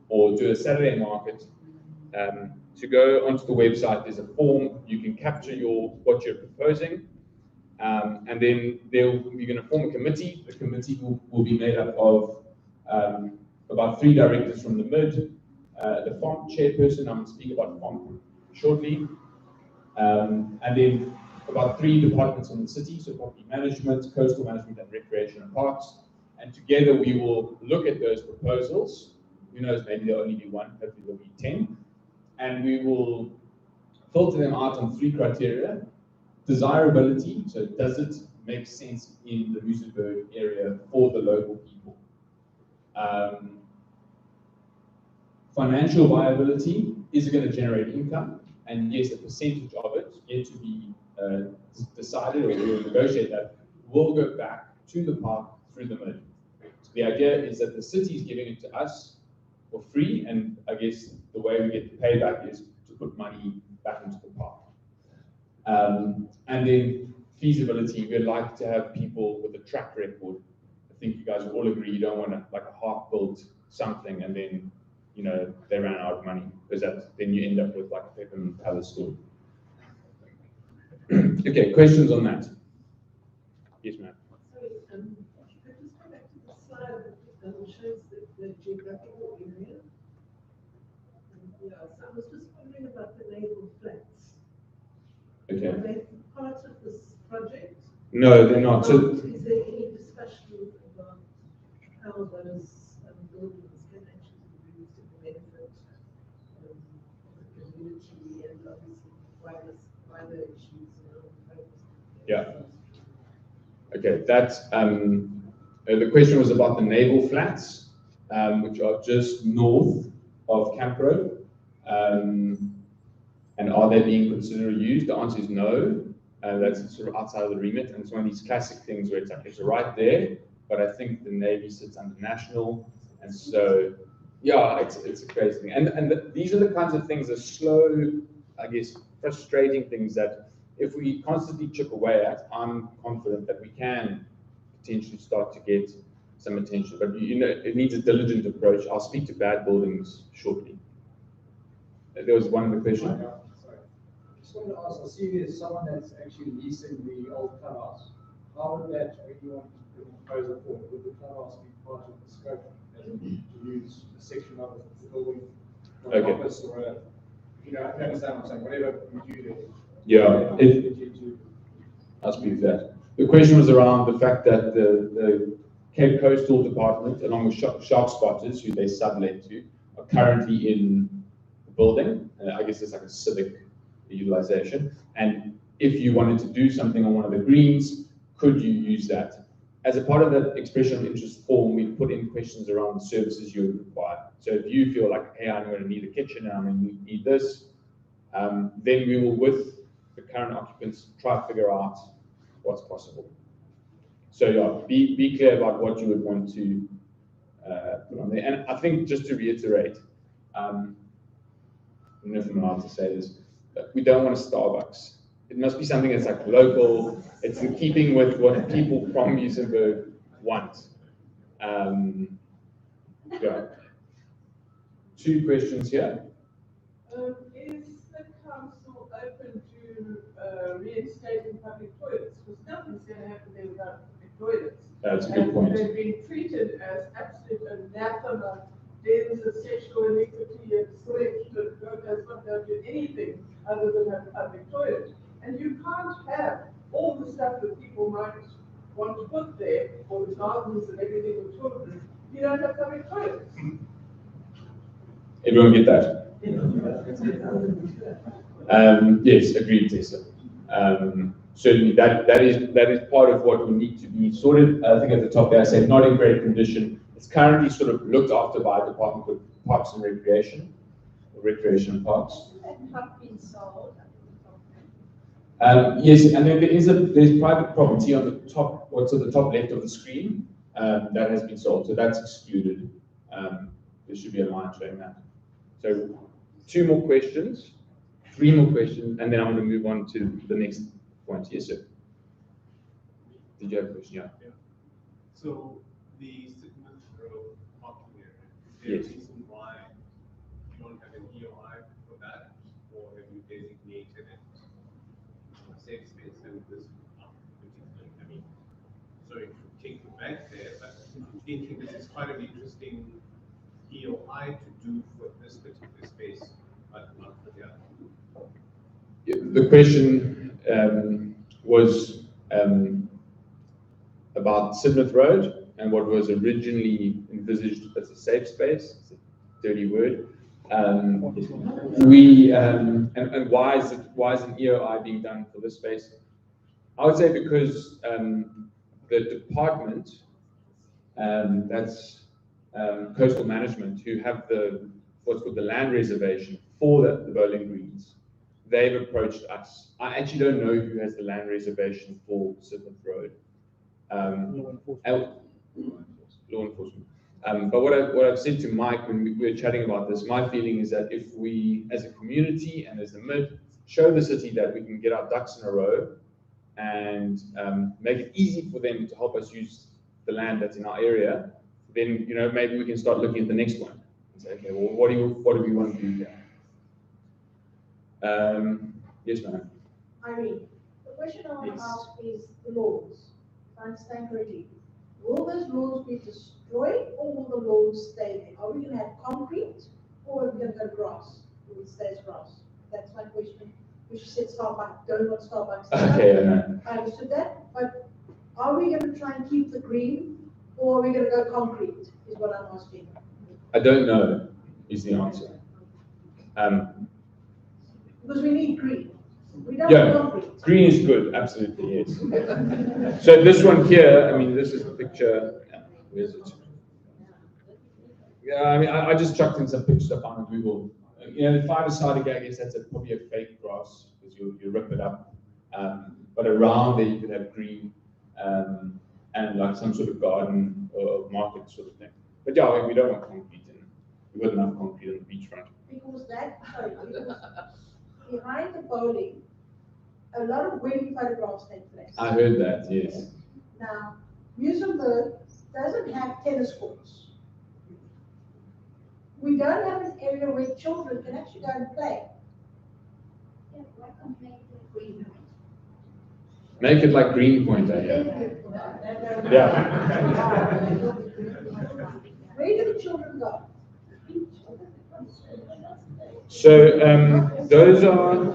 or do a Saturday market. To go onto the website, there's a form. You can capture what you're proposing, and then you're going to form a committee. The committee will be made up of about 3 directors from the MID, the FOMP chairperson. I'm going to speak about FOMP shortly, and then about 3 departments in the city, so property management, coastal management, and recreation and parks. And together we will look at those proposals. Who knows, maybe there'll only be 1, hopefully there'll be 10. And we will filter them out on 3 criteria. Desirability, so does it make sense in the Muizenberg area for the local people? Financial viability, is it going to generate income? And yes, a percentage of it, yet to be decided, or we'll negotiate that, will go back to the park through the mid. So the idea is that the city is giving it to us for free, and I guess the way we get the payback is to put money back into the park. And then feasibility, we'd like to have people with a track record. I think you guys all agree you don't want to, like, a half-built something and then, you know, they ran out of money, because then you end up with like a Peppermint Palace story. Okay, questions on that? Yes, ma'am. Sorry, I just go back to the slide that shows the geographical area. Yeah, so I was just wondering about the naval flats. Okay. Are they part of this project? No, they're not. So, is there any discussion about how those buildings can actually be used to benefit the community and obviously wider issues around yeah. Okay, that's the question was about the naval flats, which are just north of Camp Road. And are they being considered used? The answer is no. That's sort of outside of the remit, and it's one of these classic things where it's like it's right there, but I think the Navy sits under national, and so yeah, it's a crazy thing. And these are the kinds of things that slow, I guess, frustrating things that if we constantly chip away at, I'm confident that we can potentially start to get some attention. But you know, it needs a diligent approach. I'll speak to bad buildings shortly. There was one other question. Sorry. I just wanted to ask, I see there's someone that's actually leasing the old clubhouse. How would that, when you want to put a proposal forward, would the clubhouse be part of the scope to use a section of the building for an office or a, you know, I understand what I'm saying, whatever we do there. Yeah, I'll speak to that. The question was around the fact that the Cape Coastal Department, along with Shark Spotters, who they sublet to, are currently in the building. I guess it's like a civic utilization. And if you wanted to do something on one of the greens, could you use that? As a part of that expression of interest form, we put in questions around the services you would require. So if you feel like, hey, I'm going to need a kitchen and I'm going to need this, then we will, with the current occupants, try to figure out what's possible. So yeah, be clear about what you would want to put on there. And I think, just to reiterate, I don't know if I'm allowed to say this, but we don't want a Starbucks. It must be something that's like local. It's in keeping with what people from Muizenberg want. Yeah. 2 questions here. Is the council open to reinstating public toilets? Because nothing's going to happen there without public toilets. That's a good point. They've been treated as absolute anathema, dens of sexual iniquity and slave that does not do anything other than have a public toilet. And you can't have all the stuff that people might want to put there, or the gardens and everything with children, if you don't have public toilets. Everyone get that? Yes, agreed, Tessa. Certainly, that is part of what will need to be sorted. I think at the top there I said not in great condition. It's currently sort of looked after by a department called Parks and Recreation, or Recreation and Parks. Have been sold. Yes, and then there's private property on the top, what's at the top left of the screen, that has been sold. So that's excluded. There should be a line showing that. So 2 more questions, 3 more questions, and then I'm going to move on to the next point. Yes, sir. Did you have a question? Yeah. So the Sigmund Road parking area, is there a reason why you don't have an EOI for that, or have you designated it a safe space and this particular, I mean, sorry to take you back there, but I'm thinking this is quite an interesting EOI to do for this particular space, but not for the other. Yeah, the question was about Sidmouth Road and what was originally envisaged as a safe space. It's a dirty word. And why is an EOI being done for this space? I would say because the department, that's coastal management, who have what's called the land reservation for the bowling greens, they've approached us. I actually don't know who has the land reservation for Sidmouth Road. Law enforcement. But what I've said to Mike when we were chatting about this, my feeling is that if we, as a community and as the MID, show the city that we can get our ducks in a row and make it easy for them to help us use the land that's in our area, then maybe we can start looking at the next one and say, okay, well, what do we want to do here? Yes, ma'am. Irene, the question I want to ask is the laws. If I understand correctly, will those laws be destroyed or will the laws stay there? Are we going to have concrete or are we going to go grass? Will it stay as grass? That's my question. Which said Starbucks, don't want Starbucks. Okay, I know. I understood that, but are we going to try and keep the green or are we going to go concrete? Is what I'm asking. I don't know. Is the answer. Because we need green. We don't want concrete. Green is good, absolutely, yes. So this one here, I mean, this is the picture. Where is it? Yeah, I mean, I just chucked in some pictures up on Google. The five-a-side, I guess that's probably a fake grass because you rip it up. But around there you could have green and like some sort of garden or market sort of thing. But yeah, I mean, we don't want concrete in. We've got enough concrete on the beachfront. Because behind the bowling, a lot of wedding photographs take place. I heard that, yes. Now, Muizenberg doesn't have tennis courts. We don't have an area where children can actually go and play. Yeah, why can't we make it a green point? Make it like Greenpoint, I hear. Yeah. Where do the children go? So those are.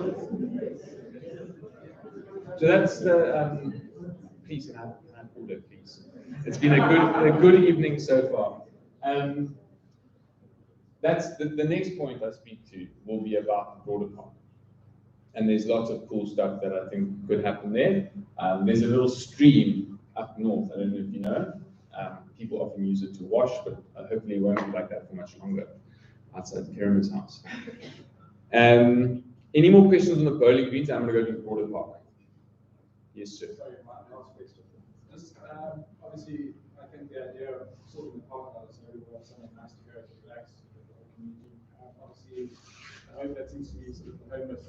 So that's the. Please, can I pull it, please? It's been a good evening so far. That's the next point I speak to will be about the broader park. And there's lots of cool stuff that I think could happen there. There's a little stream up north. I don't know if you know. People often use it to wash, but hopefully it won't be like that for much longer outside Kerriman's house. Any more questions on the bowling greens? I'm going to go to the broader park. Yes, sir. Sorry, my last question. Just obviously, I think the idea of sorting the park out is everyone has something nice to go to relax with the whole community. Obviously, I hope that seems to be sort of the homeless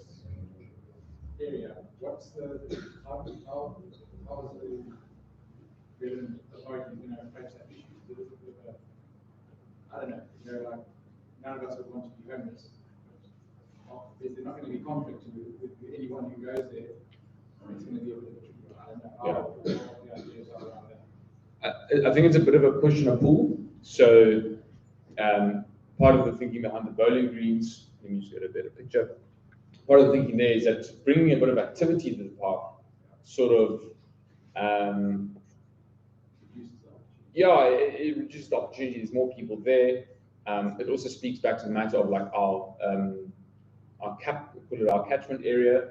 area. What's how is the relevant authority approach that issue? Is it a bit of a, I don't know, like none of us would want to be homeless. Is there not going to be conflict with anyone who goes there? It's going to be a bit of a tricky one. I don't know how the ideas are around that. I think it's a bit of a push and a pull. So part of the thinking behind the bowling greens, let me just get a better picture. Part of the thinking there is that bringing a bit of activity to the park sort of, it reduces the opportunity. There's more people there. It also speaks back to the matter of like our catchment area.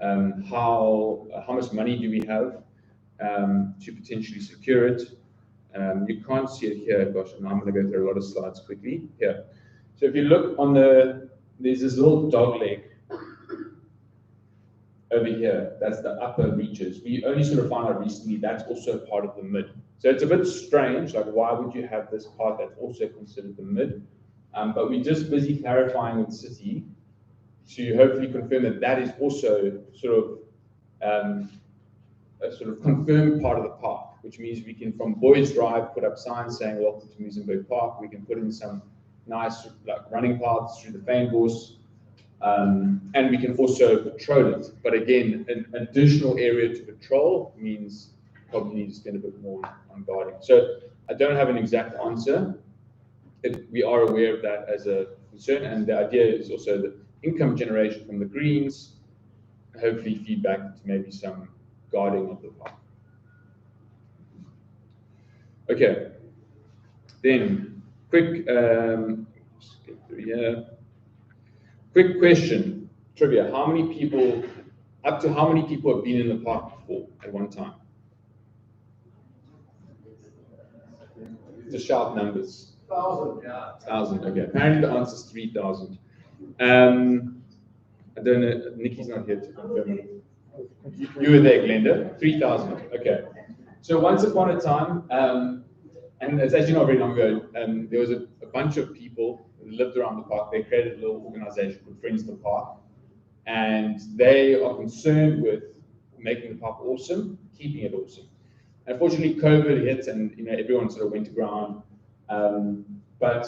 How much money do we have to potentially secure it? You can't see it here, gosh, and I'm going to go through a lot of slides quickly here. So if you look on there's this little dog leg over here. That's the upper reaches. We only sort of found out recently that's also part of the mid. So it's a bit strange, like why would you have this part that's also considered the mid? But we're just busy clarifying with the city to hopefully confirm that that is also sort of a sort of confirmed part of the park, which means we can, from Boys Drive, put up signs saying welcome to Muizenberg Park. We can put in some nice like running paths through the Fynbos, and we can also patrol it. But again, an additional area to patrol means probably need to spend a bit more on guarding. So I don't have an exact answer. We are aware of that as a concern, and the idea is also that income generation from the greens, hopefully feedback to maybe some guarding of the park. Okay, then quick, just get through here. Quick question, trivia: how many people, up to how many people have been in the park before at one time? Just shout numbers. 1,000, yeah. 1,000, okay. Apparently the answer is 3,000. I I don't know, Nikki's not here to confirm it. You were there, Glenda, 3,000, okay. So once upon a time, and it's actually not very long ago, there was a bunch of people who lived around the park. They created a little organization called Friends of the Park, and they are concerned with making the park awesome, keeping it awesome. Unfortunately, COVID hit, and everyone sort of went to ground. But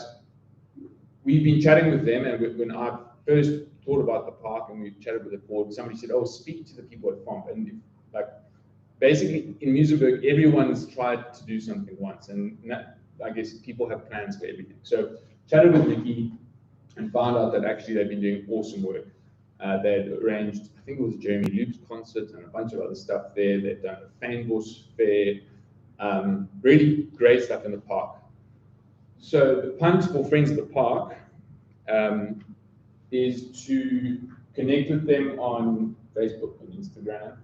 we've been chatting with them, and when I first thought about the park and we chatted with the board, somebody said, "Oh, speak to the people at FOMP." And like, basically in Muizenberg, everyone's tried to do something once, and I guess people have plans for everything. So chatted with Nikki and found out that actually they've been doing awesome work. They'd arranged, I think it was Jeremy Loop's concert and a bunch of other stuff there. They've done a Fanbos fair, really great stuff in the park. So the punt for Friends of the Park is to connect with them on Facebook and Instagram,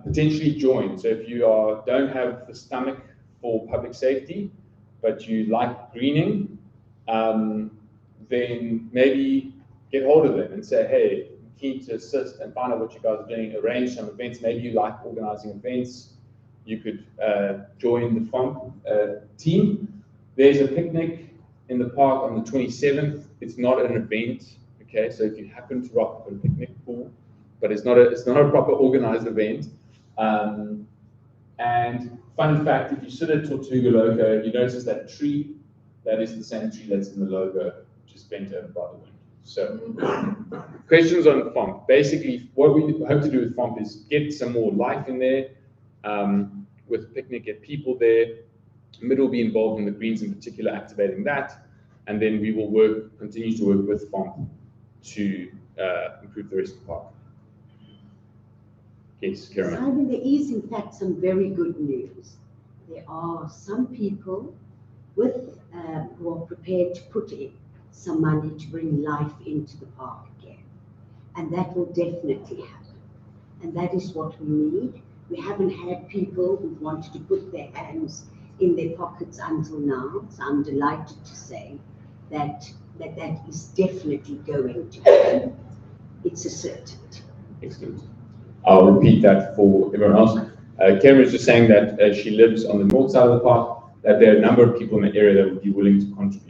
potentially join. So if you don't have the stomach for public safety, but you like greening, then maybe get hold of them and say, "Hey, I'm keen to assist," and find out what you guys are doing, arrange some events. Maybe you like organizing events. You could join the FOMP team. There's a picnic in the park on the 27th. It's not an event, okay? So if you happen to rock up a picnic, cool, but it's not a proper organized event. And fun fact, if you sit at Tortuga Loco, you notice that tree, that is the same tree that's in the logo, just bent over by the wind. So, questions on FOMP. Basically, what we hope to do with FOMP is get some more life in there, with picnic, get people there. Mid will be involved in the greens in particular, activating that, and then we will continue to work with FOMP to improve the rest of the park. Yes, Karen. Simon, there is in fact some very good news. There are some people who are prepared to put in some money to bring life into the park again. And that will definitely happen. And that is what we need. We haven't had people who wanted to put their hands in their pockets until now. So I'm delighted to say that is definitely going to happen. It's a certainty. Excellent. I'll repeat that for everyone else. Karen is just saying that she lives on the north side of the park, that there are a number of people in the area that would be willing to contribute.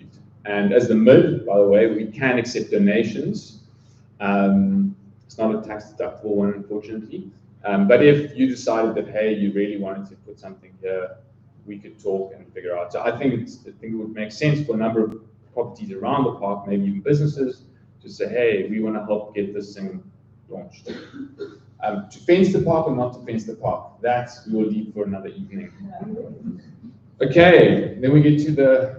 And as the mid, by the way, we can accept donations. It's not a tax deductible one, unfortunately. But if you decided that, hey, you really wanted to put something here, we could talk and figure out. So I think it would make sense for a number of properties around the park, maybe even businesses, to say, hey, we want to help get this thing launched. To fence the park or not to fence the park, that we will leave for another evening. Okay, then we get to the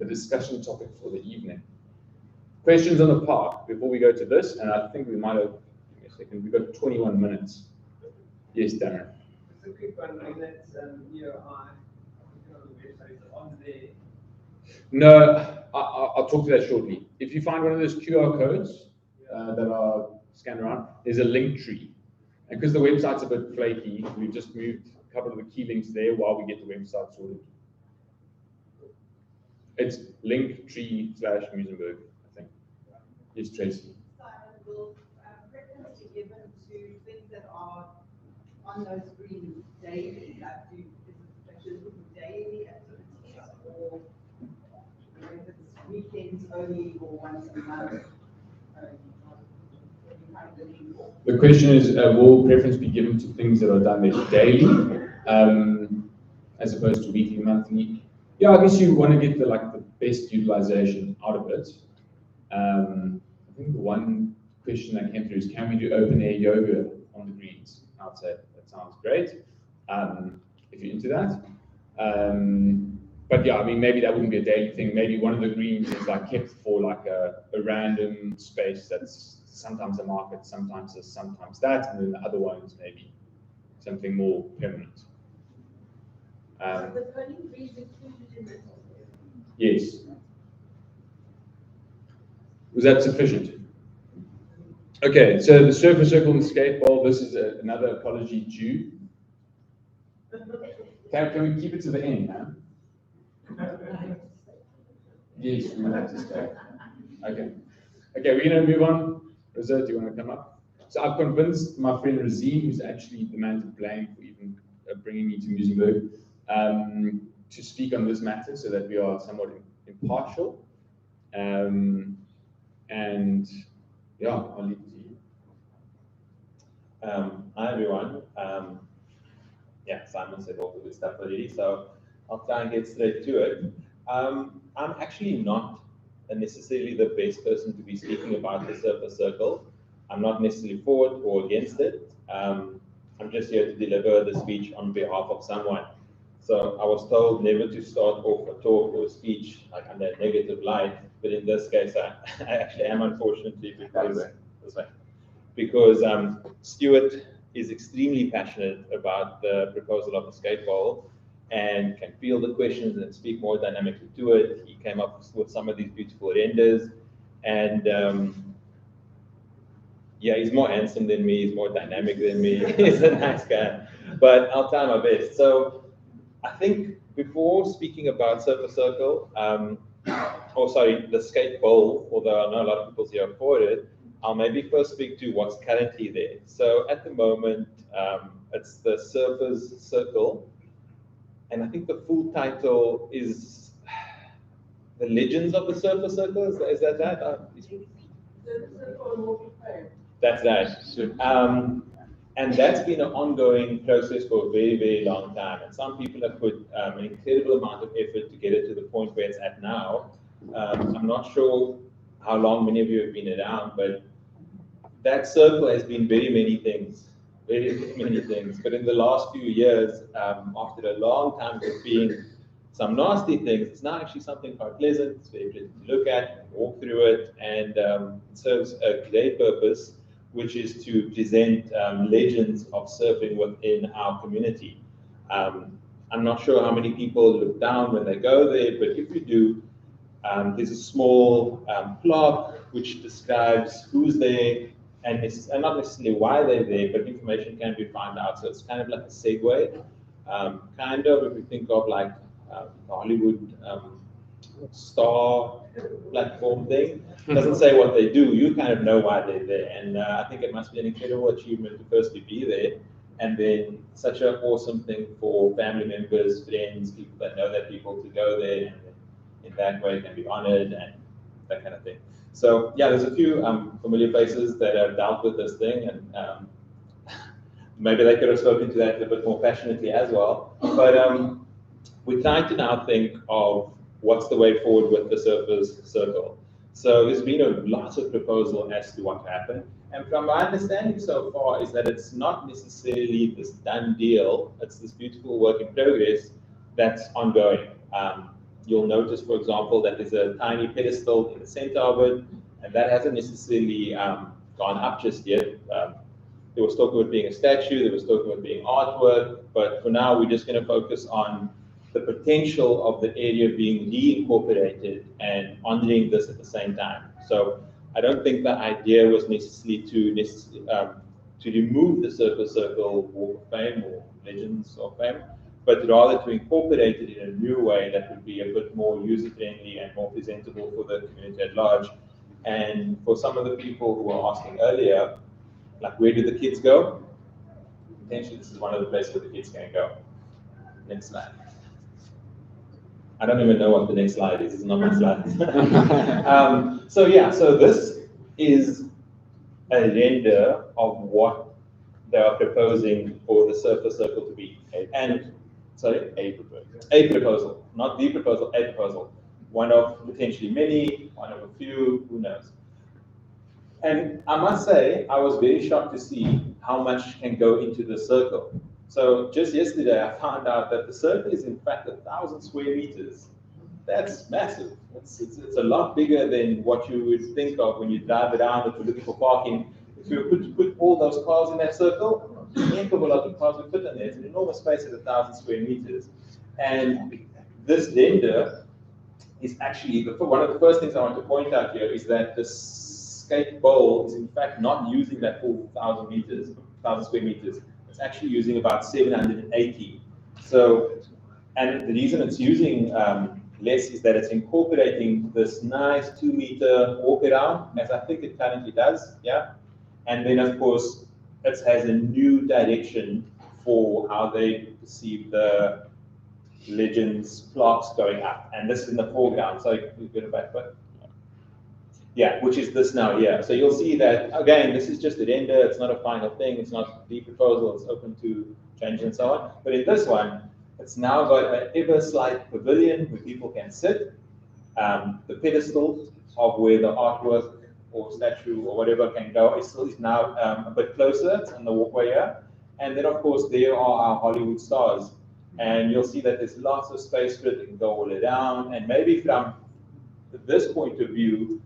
discussion topic for the evening. Questions on the park before we go to this, and I think we might have, give me a second, we've got 21 minutes. Yes, Darren. Just a quick one, on that EOI, on the website, on there. No, I'll talk to that shortly. If you find one of those QR codes that are scanned around, there's a link tree. And because the website's a bit flaky, we've just moved a couple of the key links there while we get the website sorted. It's linktree/Muizenberg, I think. Yes, Tracy. Will preference be given to things that are on those screens daily? Like, should it be daily activities, or if it's weekends only, or once a month? The question is, will preference be given to things that are done there daily, as opposed to weekly, monthly? Yeah, I guess you want to get the best utilization out of it. I think the one question that came through is, can we do open air yoga on the greens outside? That sounds great, if you're into that. But yeah, I mean, maybe that wouldn't be a daily thing. Maybe one of the greens is kept for a random space that's sometimes a market, sometimes this, sometimes that, and then the other ones maybe something more permanent. The burning trees included in this? Yes. Was that sufficient? Okay, so the surfer circle and skatebowl, this is another apology due. Can we keep it to the end, man? Yes, we will have to stay. Okay. Okay, we're going to move on. Rosa, do you want to come up? So I've convinced my friend Razine, who's actually the man to blame for even bringing me to Muizenberg, to speak on this matter so that we are somewhat impartial. And yeah, I'll leave it to you. Hi everyone. Yeah, Simon said all the good stuff already, so I'll try and get straight to it. I'm actually not necessarily the best person to be speaking about the Surfer Circle. I'm not necessarily for it or against it. I'm just here to deliver the speech on behalf of someone. So I was told never to start off a talk or a speech like under a negative light, but in this case, I actually am, unfortunately, because Stuart is extremely passionate about the proposal of the Skatebowl and can field the questions and speak more dynamically to it. He came up with some of these beautiful renders, and yeah, he's more handsome than me, he's more dynamic than me, he's a nice guy, but I'll try my best. So I think before speaking about Surfer Circle, the Skatebowl, although I know a lot of people here for it, I'll maybe first speak to what's currently there. So at the moment, it's the Surfers Circle, and I think the full title is The Legends of the Surfer Circle, is that right? That's right. And that's been an ongoing process for a very, very long time. And some people have put an incredible amount of effort to get it to the point where it's at now. I'm not sure how long many of you have been around, but that circle has been very many things, very many things. But in the last few years, after a long time of being some nasty things, it's now actually something quite pleasant. It's very pleasant to look at, walk through it, and it serves a great purpose, which is to present legends of surfing within our community. I'm not sure how many people look down when they go there, but if you do, there's a small plaque which describes who's there and not necessarily why they're there, but information can be found out. So it's kind of like a segue, kind of, if you think of like the Hollywood star platform thing. It doesn't say what they do, you kind of know why they're there. And I think it must be an incredible achievement to firstly be there, and then such an awesome thing for family members, friends, people that know that people to go there, and in that way can be honored and that kind of thing. So yeah, there's a few familiar faces that have dealt with this thing, and maybe they could have spoken to that a bit more passionately as well. But we're trying to now think of what's the way forward with the Surfers Circle. So there's been lots of proposal as to what happened. And from my understanding so far is that it's not necessarily this done deal, it's this beautiful work in progress that's ongoing. You'll notice, for example, that there's a tiny pedestal in the center of it, and that hasn't necessarily gone up just yet. There was talk about being a statue, there was talk about being artwork, but for now we're just going to focus on the potential of the area being reincorporated and honoring this at the same time. So I don't think the idea was necessarily to remove the Surfer Circle Walk of Fame or Legends of Fame, but rather to incorporate it in a new way that would be a bit more user-friendly and more presentable for the community at large. And for some of the people who were asking earlier, like where do the kids go? Potentially this is one of the places where the kids can go. Next slide. I don't even know what the next slide is, it's not my slide. So yeah, so this is a render of what they are proposing for the Surfer Circle to be. And sorry? A proposal, not the proposal, a proposal. One of potentially many, one of a few, who knows. And I must say, I was very shocked to see how much can go into the circle. So just yesterday, I found out that the circle is in fact 1,000 square meters. That's massive. It's a lot bigger than what you would think of when you drive around if you're looking for parking. If you put all those cars in that circle, a heck of a lot of cars would fit in there. It's an enormous space at 1,000 square meters. And this render is actually, one of the first things I want to point out here is that the Skatebowl is in fact not using that full 1,000 square meters. It's actually using about 780. So, and the reason it's using less is that it's incorporating this nice 2-meter walk around, as I think it currently does, yeah. And then of course, it has a new direction for how they perceive the legends plaques going up. And this is in the foreground, so you can get it back, but yeah, which is this now here. So you'll see that, again, this is just a render, it's not a final thing, it's not the proposal, it's open to change and so on. But in this one, it's now got an ever slight pavilion where people can sit. The pedestal of where the artwork or statue or whatever can go is now a bit closer, it's on the walkway here. And then of course, there are our Hollywood stars. And you'll see that there's lots of space for it, it can go all the way down. And maybe from this point of view,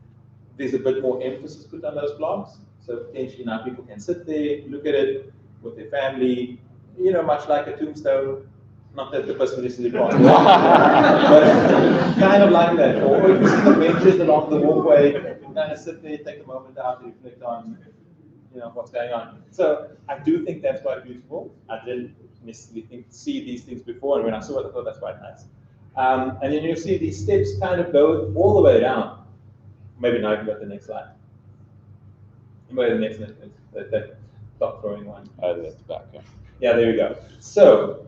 there's a bit more emphasis put on those blocks. So potentially now people can sit there, look at it with their family, you know, much like a tombstone. Not that the person is really wrong, but kind of like that. Or if you see the benches along the walkway, you kind of sit there, take a moment out to reflect on, you know, what's going on. So I do think that's quite beautiful. I didn't necessarily see these things before, and when I saw it, I thought that's quite nice. And then you see these steps kind of go all the way down. Maybe now I can go to the next slide. Maybe the next, that top throwing one. Oh, that's back, yeah. Yeah, there we go. So,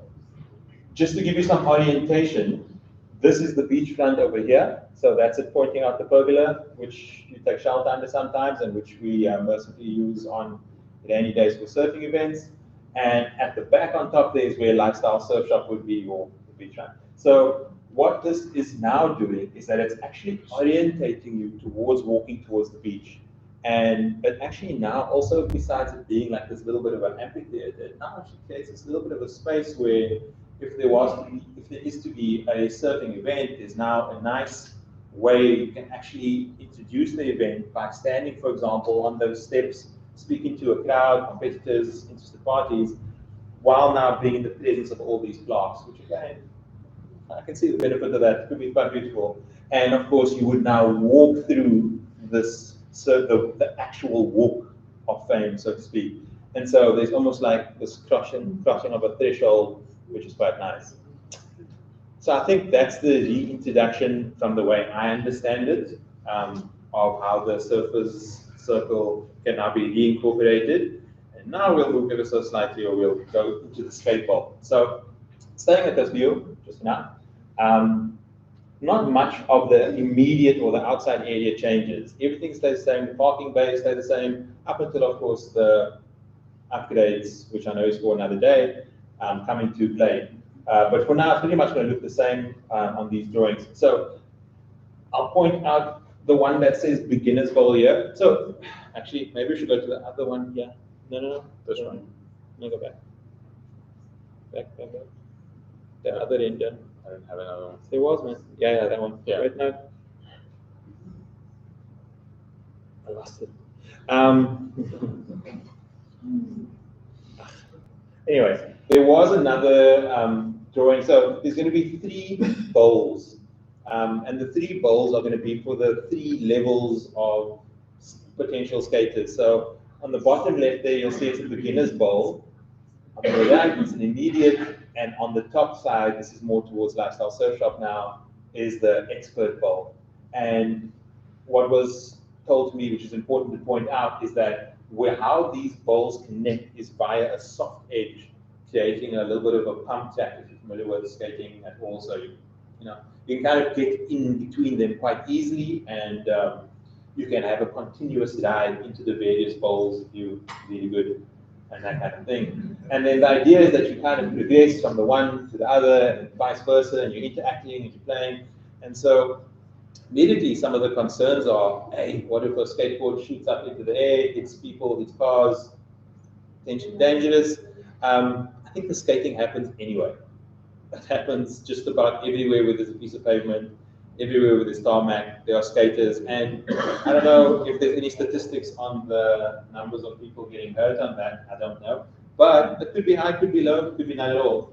just to give you some orientation, this is the beachfront over here. So that's it pointing out the pergola, which you take shelter under sometimes and which we mercifully use on rainy days for surfing events. And at the back on top there is where Lifestyle Surf Shop would be, or the beachfront. So what this is now doing is that it's actually orientating you towards walking towards the beach. And it actually now also, besides it being like this little bit of an amphitheater, it now actually creates this little bit of a space where if there is to be a surfing event, there's now a nice way you can actually introduce the event by standing, for example, on those steps, speaking to a crowd, competitors, interested parties, while now being in the presence of all these plaques, which again, I can see the benefit of that. It could be quite beautiful. And of course, you would now walk through this, so the actual walk of fame, so to speak. And so there's almost like this crossing of a threshold, which is quite nice. So I think that's the reintroduction from the way I understand it, of how the Surfers Circle can now be reincorporated. And now we'll move ever so slightly, or we'll go into the Skatebowl. So staying at this view, just now, not much of the immediate or the outside area changes. Everything stays the same, the parking bays stay the same, up until, of course, the upgrades, which I know is for another day, come into play. But for now, it's pretty much going to look the same on these drawings. So I'll point out the one that says Beginner's Bowl here. So actually, maybe we should go to the other one here. No. This one. No, go back. Back. The other end. I don't have another one. There was, man. Yeah, that one. Yeah. Right now. I lost it. Anyways, there was another drawing. So there's going to be 3 bowls. And the 3 bowls are going to be for the 3 levels of potential skaters. So on the bottom left there, you'll see it's a beginner's bowl. On the right, it's an immediate. And on the top side, this is more towards Lifestyle Surf Shop now, is the expert bowl. And what was told to me, which is important to point out, is that how these bowls connect is via a soft edge, creating a little bit of a pump jack, if you're familiar with skating at all. So you can kind of get in between them quite easily, and you can have a continuous ride into the various bowls if you're really good, and that kind of thing. And then the idea is that you kind of progress from the one to the other, and vice versa, and you're interacting and you're playing. And so immediately some of the concerns are, hey, what if a skateboard shoots up into the air, hits people, hits cars, potentially dangerous? I think the skating happens anyway. It happens just about everywhere where there's a piece of pavement, everywhere where there's tarmac, there are skaters. And I don't know if there's any statistics on the numbers of people getting hurt on that, I don't know. But it could be high, could be low, could be none at all.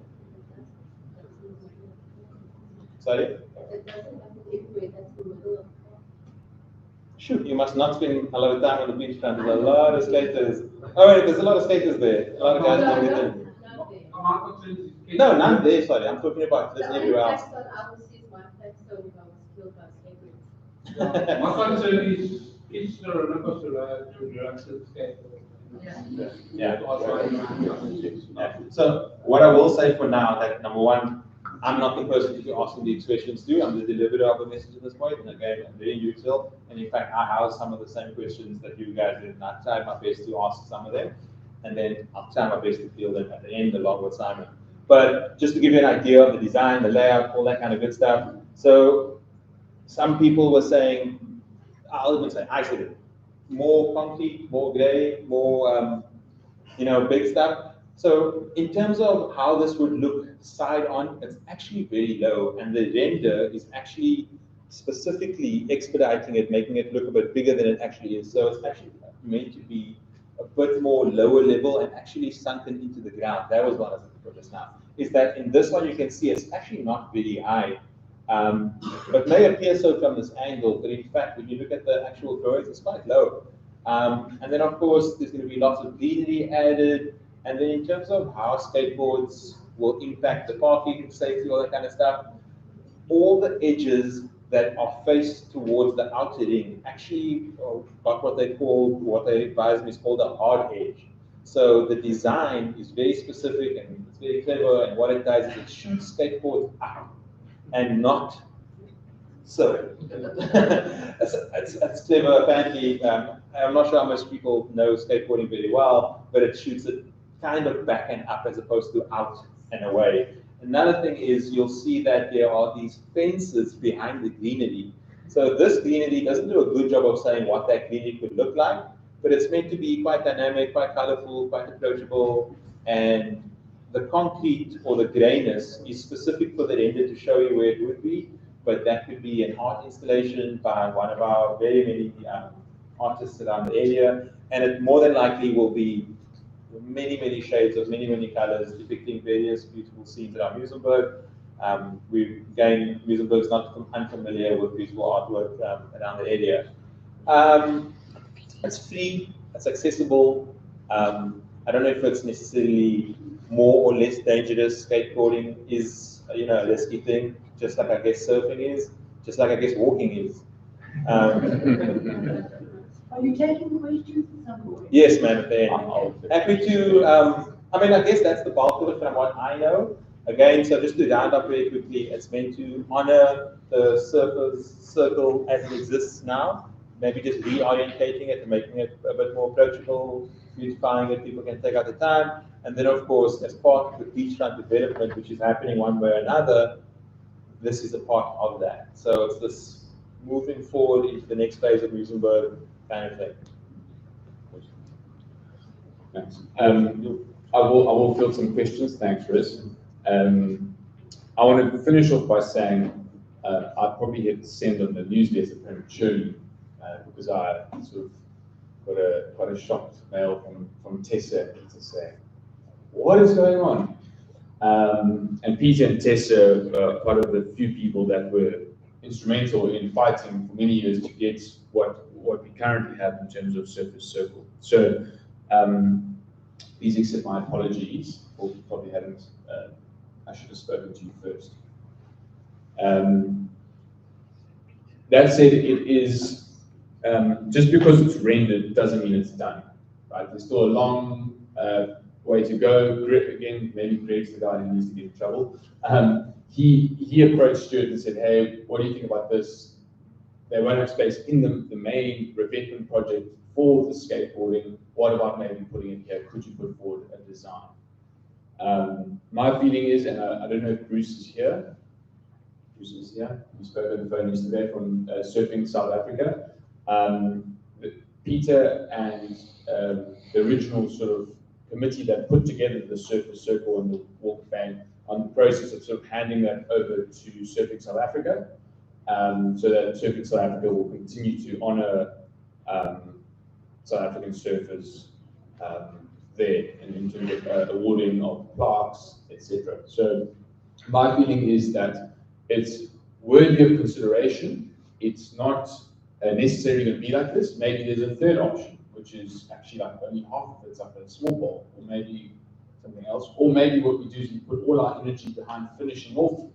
Sorry? Shoot, you must not spend a lot of time on the beachfront. There's a lot of skaters. Oh wait, there's a lot of skaters there. A lot of guys doing it. No, none there, sorry. I'm talking about this everywhere else. My concern is the roller coaster to relax the skateboard. Yeah. So what I will say for now, that number one, I'm not the person to be asking these questions to. I'm the deliverer of the message at this point, and again, I'm very neutral. And in fact, I have some of the same questions that you guys did, and I tried my best to ask some of them, and then I'll try my best to field them at the end along with Simon. But just to give you an idea of the design, the layout, all that kind of good stuff. So some people were saying, I'll even say, I said it, more concrete, more gray, more, big stuff. So in terms of how this would look side on, it's actually very low, and the render is actually specifically expediting it, making it look a bit bigger than it actually is. So it's actually meant to be a bit more lower level and actually sunken into the ground. That was what I was looking for just now. Is that in this one you can see it's actually not very high. But may appear so from this angle, but in fact, when you look at the actual drawings, it's quite low. And then of course, there's going to be lots of greenery added. And then in terms of how skateboards will impact the parking, safety, all that kind of stuff, all the edges that are faced towards the outer ring actually got what they advise me is called a hard edge. So the design is very specific and it's very clever, and what it does is it shoots skateboards up and not so. It's clever, apparently. I'm not sure how much people know skateboarding very well, but it shoots it kind of back and up as opposed to out and away. Another thing is you'll see that there are these fences behind the greenery. So this greenery doesn't do a good job of saying what that greenery could look like, but it's meant to be quite dynamic, quite colorful, quite approachable, and the concrete or the grayness is specific for the render to show you where it would be, but that could be an art installation by one of our very many artists around the area, and it more than likely will be many shades of many colors depicting various beautiful scenes around Muizenberg. Muizenberg is not unfamiliar with beautiful artwork around the area. It's free, it's accessible. I don't know if it's necessarily more or less dangerous. Skateboarding is, a risky thing, just like I guess surfing is, just like I guess walking is. Are you taking questions? Yes, ma'am. Happy to. I guess that's the bulk of it from what I know. Again, so just to round up very quickly, it's meant to honor the surfer's circle as it exists now. Maybe just reorientating it and making it a bit more approachable, beautifying it. People can take out the time, and then of course, as part of the beachfront development, which is happening one way or another, this is a part of that. So it's this moving forward into the next phase of Muizenberg kind of thing. Thanks. I will field some questions. Thanks, Riz. I want to finish off by saying I probably hit send on the newsletter prematurely because I sort of got quite a shocked mail from Tessa to say, what is going on? And Peter and Tessa are part of the few people that were instrumental in fighting for many years to get what we currently have in terms of surface circle. So please accept my apologies for probably hadn't. I should have spoken to you first. That said, it is just because it's rendered doesn't mean it's done. Right? There's still a long way to go. Again, maybe Greg's the guy who needs to get in trouble. He approached Stuart and said, "Hey, what do you think about this? They won't have space in the main revetment project for the skateboarding. What about maybe putting it here? Could you put forward a design?" My feeling is, and I don't know if Bruce is here. Bruce is here. He spoke on the phone yesterday from Surfing South Africa. Peter and the original sort of committee that put together the Surface Circle and the Walk Band on the process of sort of handing that over to Surfing South Africa, so that Surfing South Africa will continue to honour South African surfers there in terms of awarding of plaques, etc. So my feeling is that it's worthy of consideration. It's not necessarily going to be like this. Maybe there's a third option, which is actually like only half of it's like a small bowl, or maybe something else. Or maybe what we do is we put all our energy behind finishing off,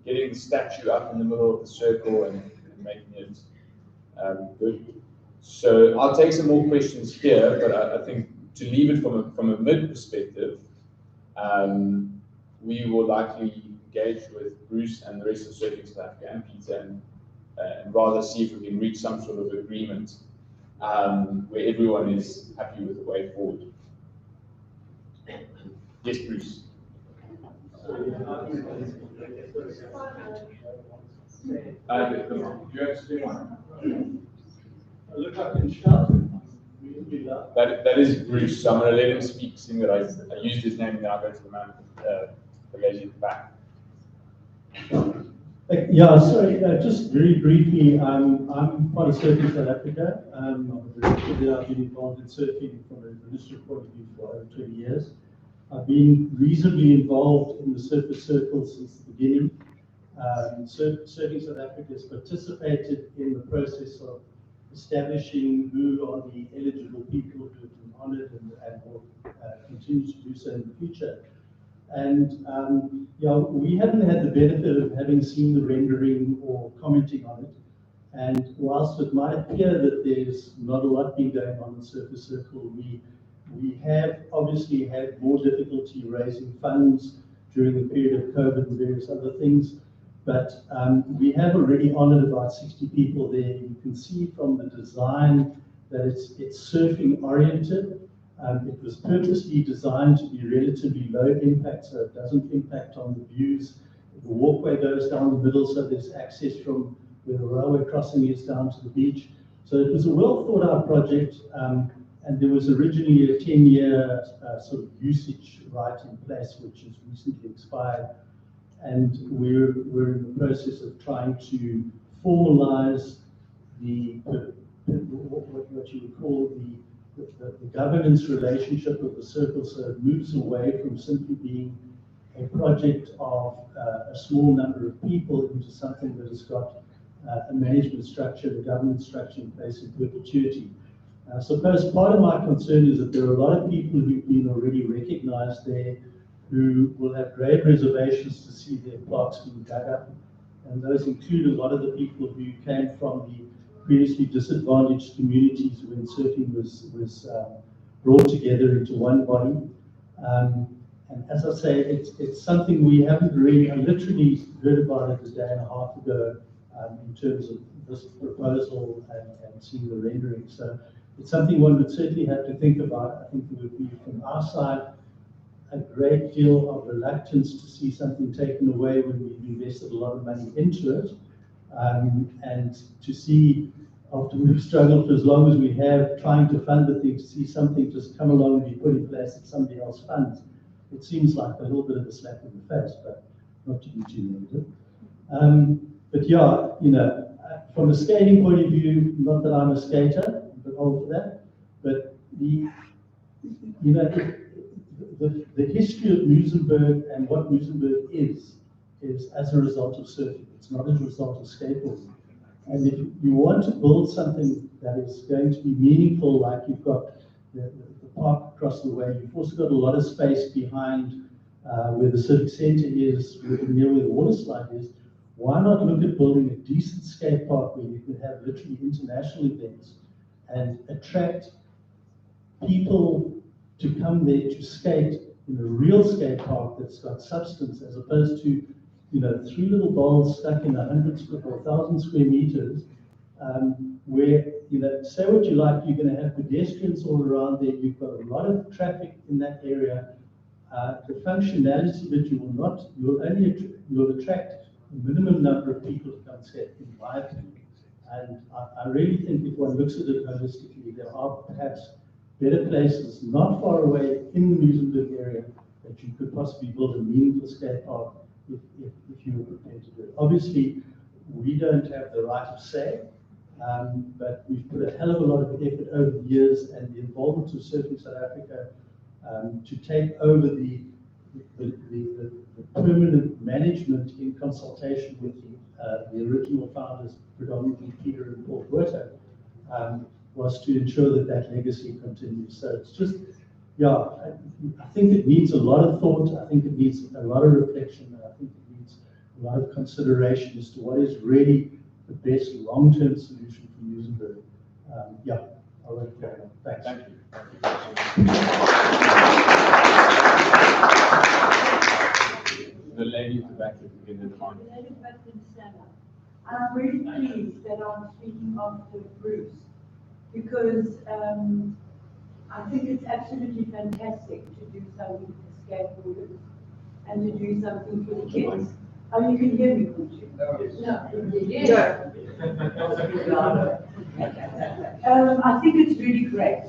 getting the statue up in the middle of the circle and making it Good. So I'll take some more questions here, but I think to leave it from a mid perspective, we will likely engage with Bruce and the rest of Surfing South Africa and Peter and rather see if we can reach some sort of agreement where everyone is happy with the way forward. Yes, Bruce. Look up and shout. That is Bruce, so I'm going to let him speak, seeing that I used his name, and then I'll go to the man, the lady at the back. Yeah, sorry, just very briefly, I'm part of Surfing South Africa. I've been involved in surfing from a ministry point of view for over 20 years. I've been reasonably involved in the surfer circle since the beginning. Surfing South Africa has participated in the process of establishing who are the eligible people who have been honoured and will continue to do so in the future. And yeah, we haven't had the benefit of having seen the rendering or commenting on it. And whilst it might appear that there's not a lot been going on in the Surfer Circle, we have obviously had more difficulty raising funds during the period of COVID and various other things. But we have already honoured about 60 people there. You can see from the design that it's surfing oriented. It was purposely designed to be relatively low impact, so it doesn't impact on the views. The walkway goes down the middle, so there's access from where the railway crossing is down to the beach. So it was a well thought out project, and there was originally a 10-year sort of usage right in place, which has recently expired. And we're in the process of trying to formalize the what you would call the governance relationship of the circle, so it moves away from simply being a project of a small number of people into something that has got a management structure, a governance structure in place in perpetuity. I suppose part of my concern is that there are a lot of people who've been already recognized there who will have grave reservations to see their parks being dug up. And those include a lot of the people who came from the previously disadvantaged communities when surfing was brought together into one body. And as I say, it's something we haven't really, I literally heard about it a day and a half ago in terms of this proposal and seeing the rendering. So it's something one would certainly have to think about. I think it would be from our side a great deal of reluctance to see something taken away when we've invested a lot of money into it. And to see, after we've struggled for as long as we have trying to fund the thing, to see something just come along and be put in place that somebody else funds, it seems like a little bit of a slap in the face, but not to be too negative. But yeah, you know, from a skating point of view, not that I'm a skater, I'm a bit old for that, but the history of Muizenberg and what Muizenberg is as a result of surfing. It's not as a result of skateboarding. And if you want to build something that is going to be meaningful, like you've got the park across the way, you've also got a lot of space behind where the civic centre is, near where the water slide is. Why not look at building a decent skate park where you could have literally international events and attract people to come there to skate in a real skate park that's got substance, as opposed to, you know, 3 little balls stuck in 100 or 1,000 square meters, where, you know, say what you like, you're going to have pedestrians all around there, you've got a lot of traffic in that area. The functionality that you'll attract a minimum number of people to come skate, in my opinion. And I really think if one looks at it holistically, there are perhaps better places not far away in the Muizenberg area that you could possibly build a meaningful skate park if you were prepared to do it. Obviously, we don't have the right of say, but we've put a hell of a lot of effort over the years, and the involvement of Surfing South Africa to take over the permanent management in consultation with the original founders, predominantly Peter and Paul Buerta, was to ensure that that legacy continues. So it's just, yeah, I think it needs a lot of thought. I think it needs a lot of reflection. And I think it needs a lot of consideration as to what is really the best long-term solution for Muizenberg. Yeah, I won't carry on. Thanks. Thank you. The lady at the back, if you can the mic. And I'm really pleased that I'm speaking after Bruce, because I think it's absolutely fantastic to do something for skateboarders and to do something for the kids. Oh, you can hear me, can't you? No. I think it's really great.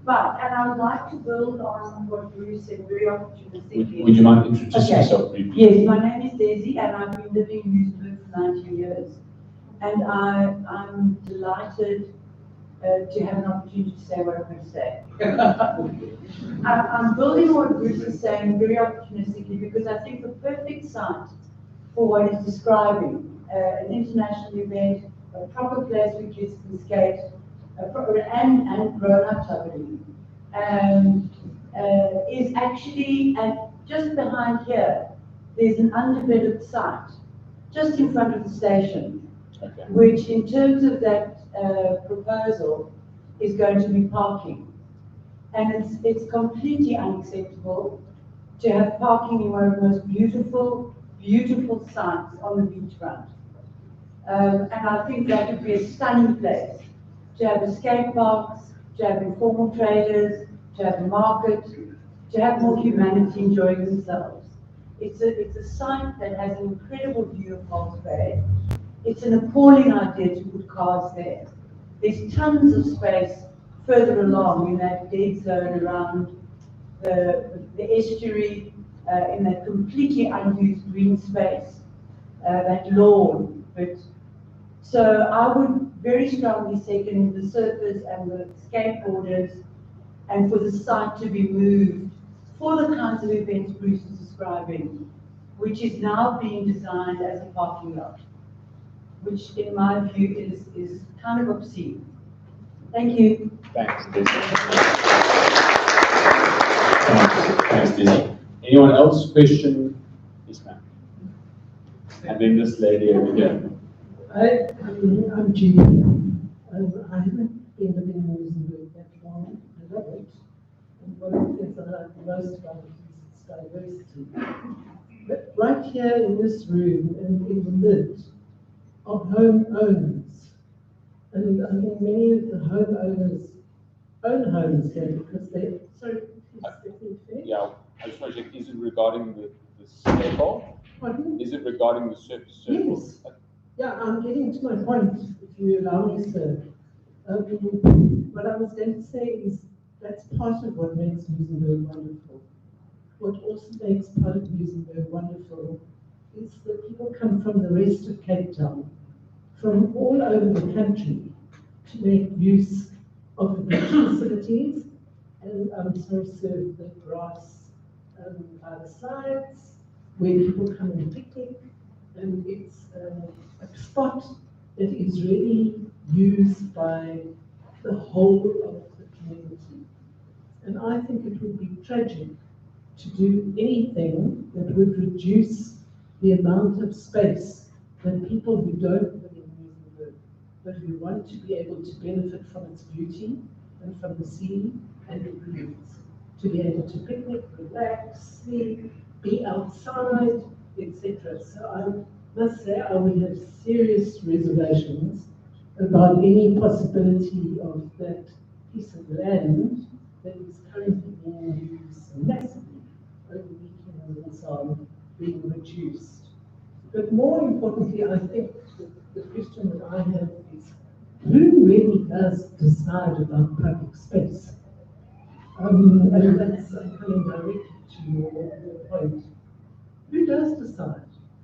But, and I would like to build on what Bruce said, very opportunistic. Would you mind introducing yourself briefly? Yes, my name is Daisy, and I've been living in Muizenberg for 19 years. And I'm delighted to have an opportunity to say what I'm going to say. I'm building on what Bruce is saying very opportunistically, because I think the perfect site for what he's describing, an international event, a proper place where kids can skate, and grown-ups, I believe, is actually just behind here. There's an undeveloped site just in front of the station, which, in terms of that proposal, is going to be parking, and it's completely unacceptable to have parking in one of the most beautiful sites on the beachfront. And I think that would be a stunning place to have a skate parks, to have informal traders, to have a market, to have more humanity enjoying themselves. It's a site that has an incredible view of False Bay. It's an appalling idea to put cars there. There's tons of space further along in that dead zone around the estuary, in that completely unused green space, that lawn. So I would very strongly second the surfers and the skateboarders, and for the site to be moved for the kinds of events Bruce is describing, which is now being designed as a parking lot, which in my view is kind of obscene. Thank you. Thanks, Dizzy. Thanks, Dizzy. Anyone else question? Yes, ma'am. And then this lady over here. I'm Judy. I haven't been living in Muizenberg that long. I love it. And one of the things I like most about it is its diversity. But right here in this room and in the mid are homeowners. And I think many of the homeowners own homes here because they, sorry, yeah, I just want to check, is it regarding the Skatebowl? Pardon? Is it regarding the surface? Yes. Yeah, I'm getting to my point, if you allow me, sir. What I was going to say is that's part of what makes Muizenberg wonderful. What also makes part of Muizenberg wonderful is that people come from the rest of Cape Town, from all over the country, to make use of the beach facilities and serve the grass by the sides, where people come and picnic, and it's a spot that is really used by the whole of the community. And I think it would be tragic to do anything that would reduce the amount of space that people who don't live in Muizenberg, but who want to be able to benefit from its beauty and from the sea and the breeze, to be able to picnic, relax, sleep, be outside, etc. So I must say I would have serious reservations about any possibility of that piece of land that is currently being used massively over weekends and so on, being reduced. But more importantly, I think the question that I have is, who really does decide about public space? And that's coming directly to your point. Who does decide?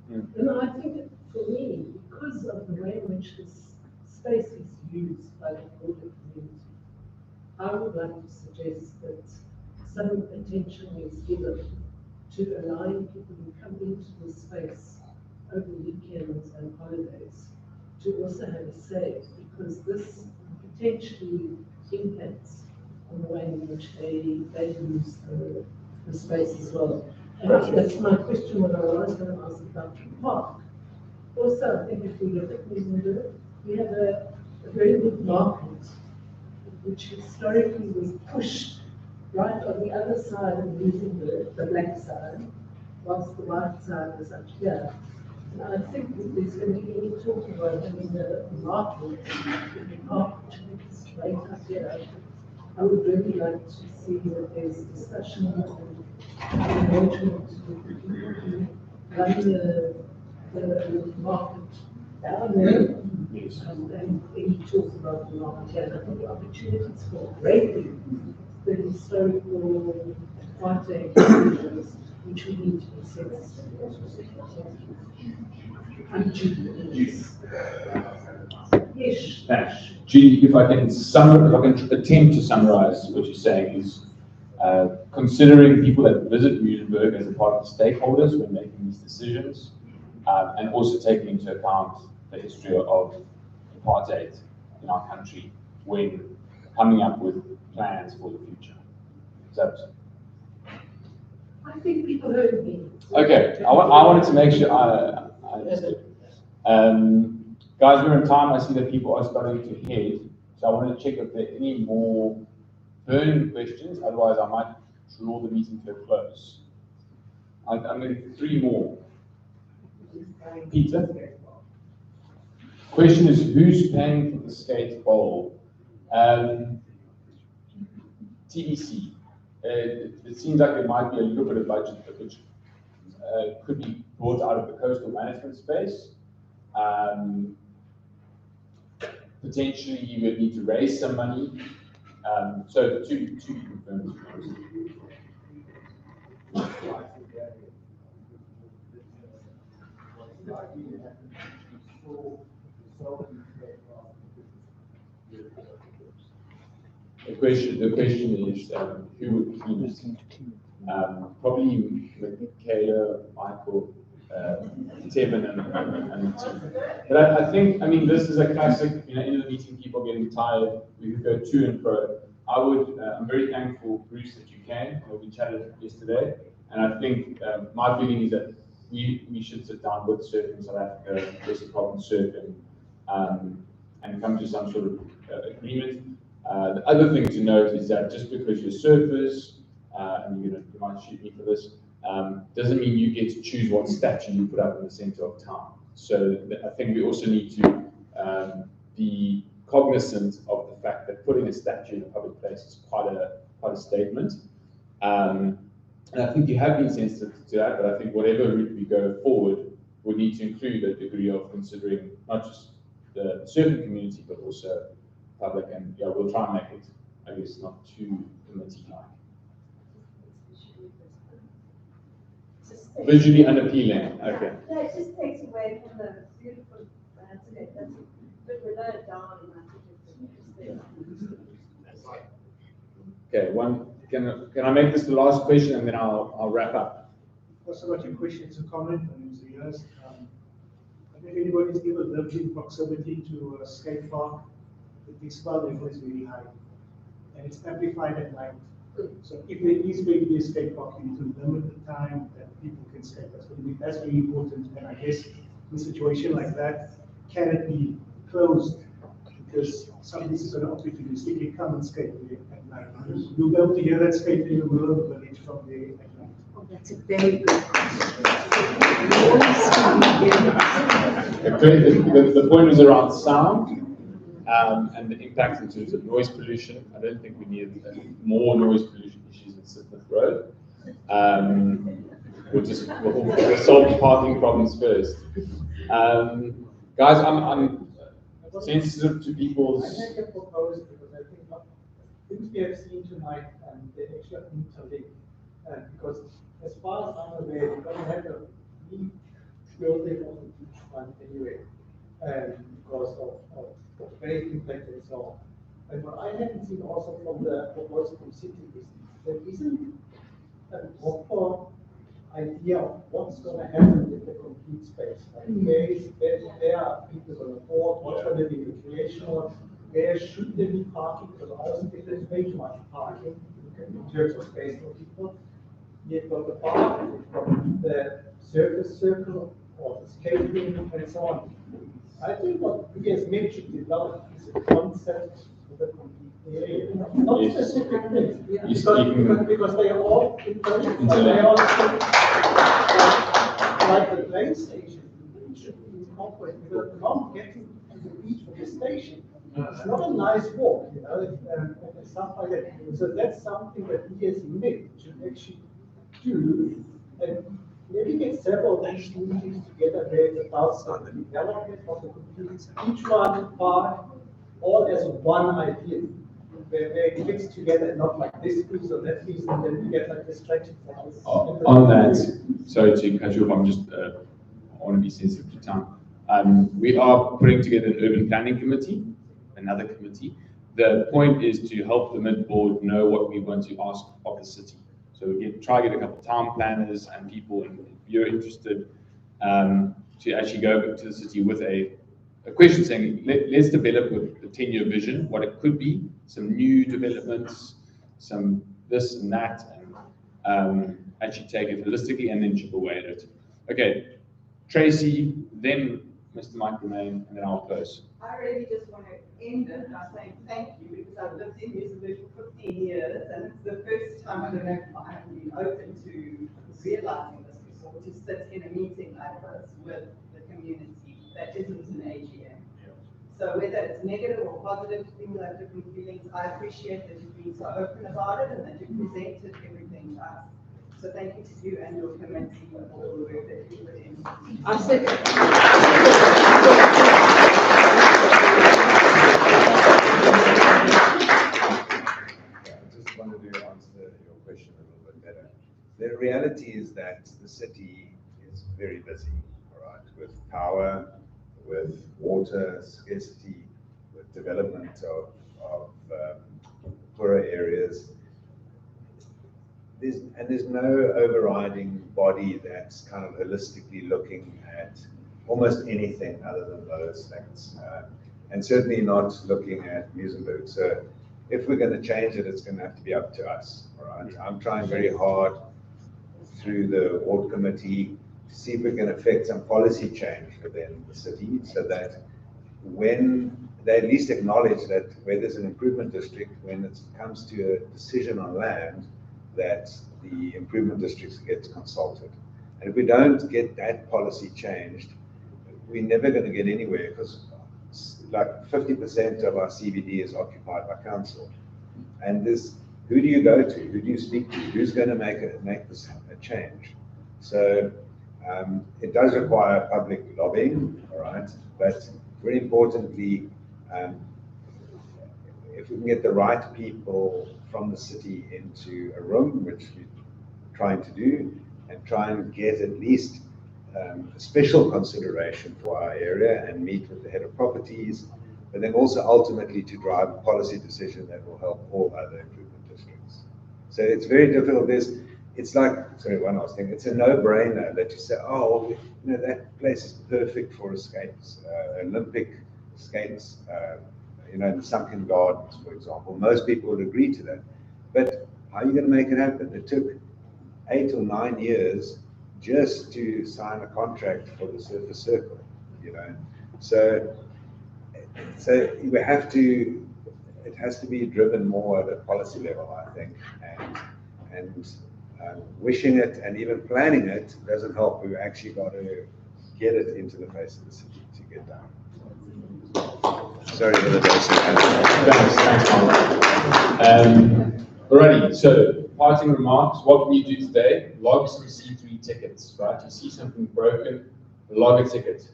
And I think for me, because of the way in which this space is used by the broader community, I would like to suggest that some attention is given to allowing people who come into this space over weekends and holidays to also have a say, because this potentially impacts on the way in which they use the space as well. And that's my question, what I was going to ask about the park. Also, I think if we look at Muizenberg, we have a very good market, which historically was pushed right on the other side of Muizenberg, the black side, whilst the white side was up here. And I think if there's going to be any talk about having a market, which is right up here, I would really like to see that there's discussion and engagement with the people who run the market down there. Yes. And any talk about the market here. I think the opportunities for greatly the historical apartheid areas, which we need to be sensitive to. Yes. Thanks. Judy, if I can attempt to summarize what you're saying is considering people that visit Muizenberg as a part of the stakeholders when making these decisions, and also taking into account the history of apartheid in our country when coming up with plans for the future. Is that? I think people heard me. Okay, I wanted to make sure I understood. Guys, we're in time. I see that people are starting to head, so I want to check if there are any more burning questions. Otherwise, I might draw the meeting to a close. I'm going to do 3 more. Peter? Question is, who's paying for the Skatebowl? TBC. It seems like there might be a little bit of budget which could be brought out of the coastal management space. Potentially, you would need to raise some money. So to be confirmed. The question is who would clean it? Probably Michaela, Michael, Tevin, and the team. But I think, this is a classic, in the meeting, people getting tired. We could go to and fro. I'm very thankful, Bruce, that you came. We chatted yesterday, and I think my feeling is that we should sit down with Surfing South Africa, there's a problem surfing, and come to some sort of agreement. The other thing to note is that just because you're surfers, and you might shoot me for this, doesn't mean you get to choose what statue you put up in the center of town. So I think we also need to be cognizant of the fact that putting a statue in a public place is quite a statement. And I think you have been sensitive to that, but I think whatever route we go forward, we need to include a degree of considering not just the surfing community, but also public. And yeah, we'll try and make it, I guess, not too committee-like. Visually unappealing. Okay. No, it just takes away from the beautiful landscape. That's but without a down, Okay. Can I make this the last question and then I'll wrap up? Also got your questions to comment on these years. I think anybody's ever lived in proximity to a skate park, the expel level is very high, and it's amplified at night. So if there is going to be a skate park, you need to limit the time that people can skate. That's very important. And I guess in a situation like that, can it be closed? Because somebody's going to opportunistically come and skate there at night. You'll be able to hear that skate in the middle of the village from there at night. Oh, that's a very good question. The point was around sound. And the impact in terms of noise pollution. I don't think we need more noise pollution issues in Sidmouth Road. We'll solve parking problems first. Guys, I'm sensitive to people's. I make a proposal because I think things we have seen tonight and the extra interlink, because as far as I'm aware, we're going to have a new building on the beachfront anyway, because of great impact and so on. And what I haven't seen also from the proposal from City is there isn't a proper idea of what's going to happen with the complete space. Like there are people on the board, what's going to be recreational, where should there be parking, because I also think there's way too much parking in terms of space for people. You've got the park, you've got the surface circle or skating and so on. I think what we as men should develop is a concept of a complete area, not specific things, because they are all they are like the plane station. It should be incorporated. You can't get to the beach from the station. It's not a nice walk, you know, and stuff like that. So that's something that we as men should actually do, and maybe get several of these meetings together where it's about the development of the complete Beachfront Park, all as one idea, where it fits together and not like this piece or that piece, and then we get like distracted from this. On that, sorry to cut you off, I'm just, I want to be sensitive to time. We are putting together an urban planning committee, another committee. The point is to help the mid-board know what we want to ask of the city. So we try to get a couple of town planners and people, and if you're interested, to actually go to the city with a question saying, let's develop a 10-year vision, what it could be, some new developments, some this and that, and actually take it holistically and then chip away at it. Okay, Tracy, then Mr. Mike Romain, and then I'll close. I really just want to end it by saying thank you, because I've lived in Muizenberg for 15 years, and it's the first time I don't know if I have been open to realizing this before, to sit in a meeting like this with the community that isn't an AGM. So whether it's negative or positive, people have different feelings. I appreciate that you've been so open about it and that you've presented everything to us. So thank you to you and your committee for all the work that you put in. I said. I just wanted to answer your question a little bit better. The reality is that the city is very busy, all right, with power, with water scarcity, with development of poorer areas. There's no overriding body that's kind of holistically looking at almost anything other than those things, and certainly not looking at Muizenberg. So if we're going to change it, it's going to have to be up to us. All right, I'm trying very hard through the ward committee to see if we can affect some policy change within the city, so that when they at least acknowledge that where there's an improvement district, when it comes to a decision on land, that the improvement districts gets consulted. And if we don't get that policy changed, we're never going to get anywhere, because like 50% of our CBD is occupied by council. And this, who do you go to? Who do you speak to? Who's going to make this a change? So it does require public lobbying, all right? But very importantly, if we can get the right people from the city into a room, which we're trying to do, and try and get at least a special consideration for our area and meet with the head of properties, but then also ultimately to drive a policy decision that will help all other improvement districts. So it's very difficult. It's like, sorry, one last thing, it's a no-brainer that you say, oh, you know, that place is perfect for skates, Olympic skates, you know, in the sunken gardens, for example. Most people would agree to that. But how are you going to make it happen? It took 8 or 9 years just to sign a contract for the surface circle, you know. So we have to, it has to be driven more at a policy level, I think, and wishing it and even planning it doesn't help. We've actually got to get it into the face of the city to get done. Sorry for the basic answer. Alrighty, so parting remarks, what can you do today? Log some C3 tickets, right? You see something broken, log a ticket.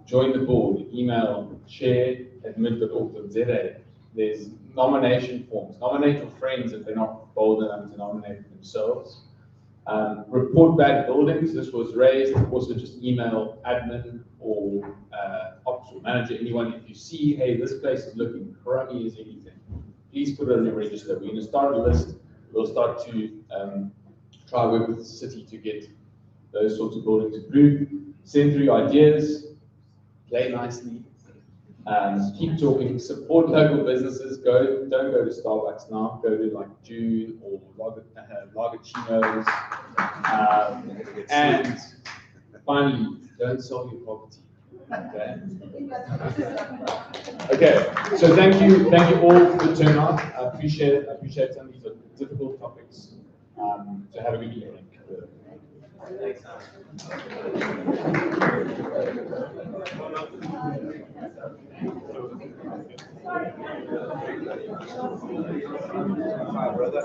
Join the board, email chair@mid.org.za. There's nomination forms. Nominate your friends if they're not bold enough to nominate themselves. Report bad buildings. This was raised. Also, just email admin or ops or manager, anyone. If you see, hey, this place is looking crummy as anything, please put it on your register. We're going to start a list. We'll start to try work with the city to get those sorts of buildings approved. Send through ideas. Play nicely. Keep talking. Support local businesses. Don't go to Starbucks now. Go to like June or Lagachino's. And finally, don't sell your property. Okay. Okay. So thank you all for the turnout. I appreciate some of these are difficult topics. So have a good evening. Thanks. My brother.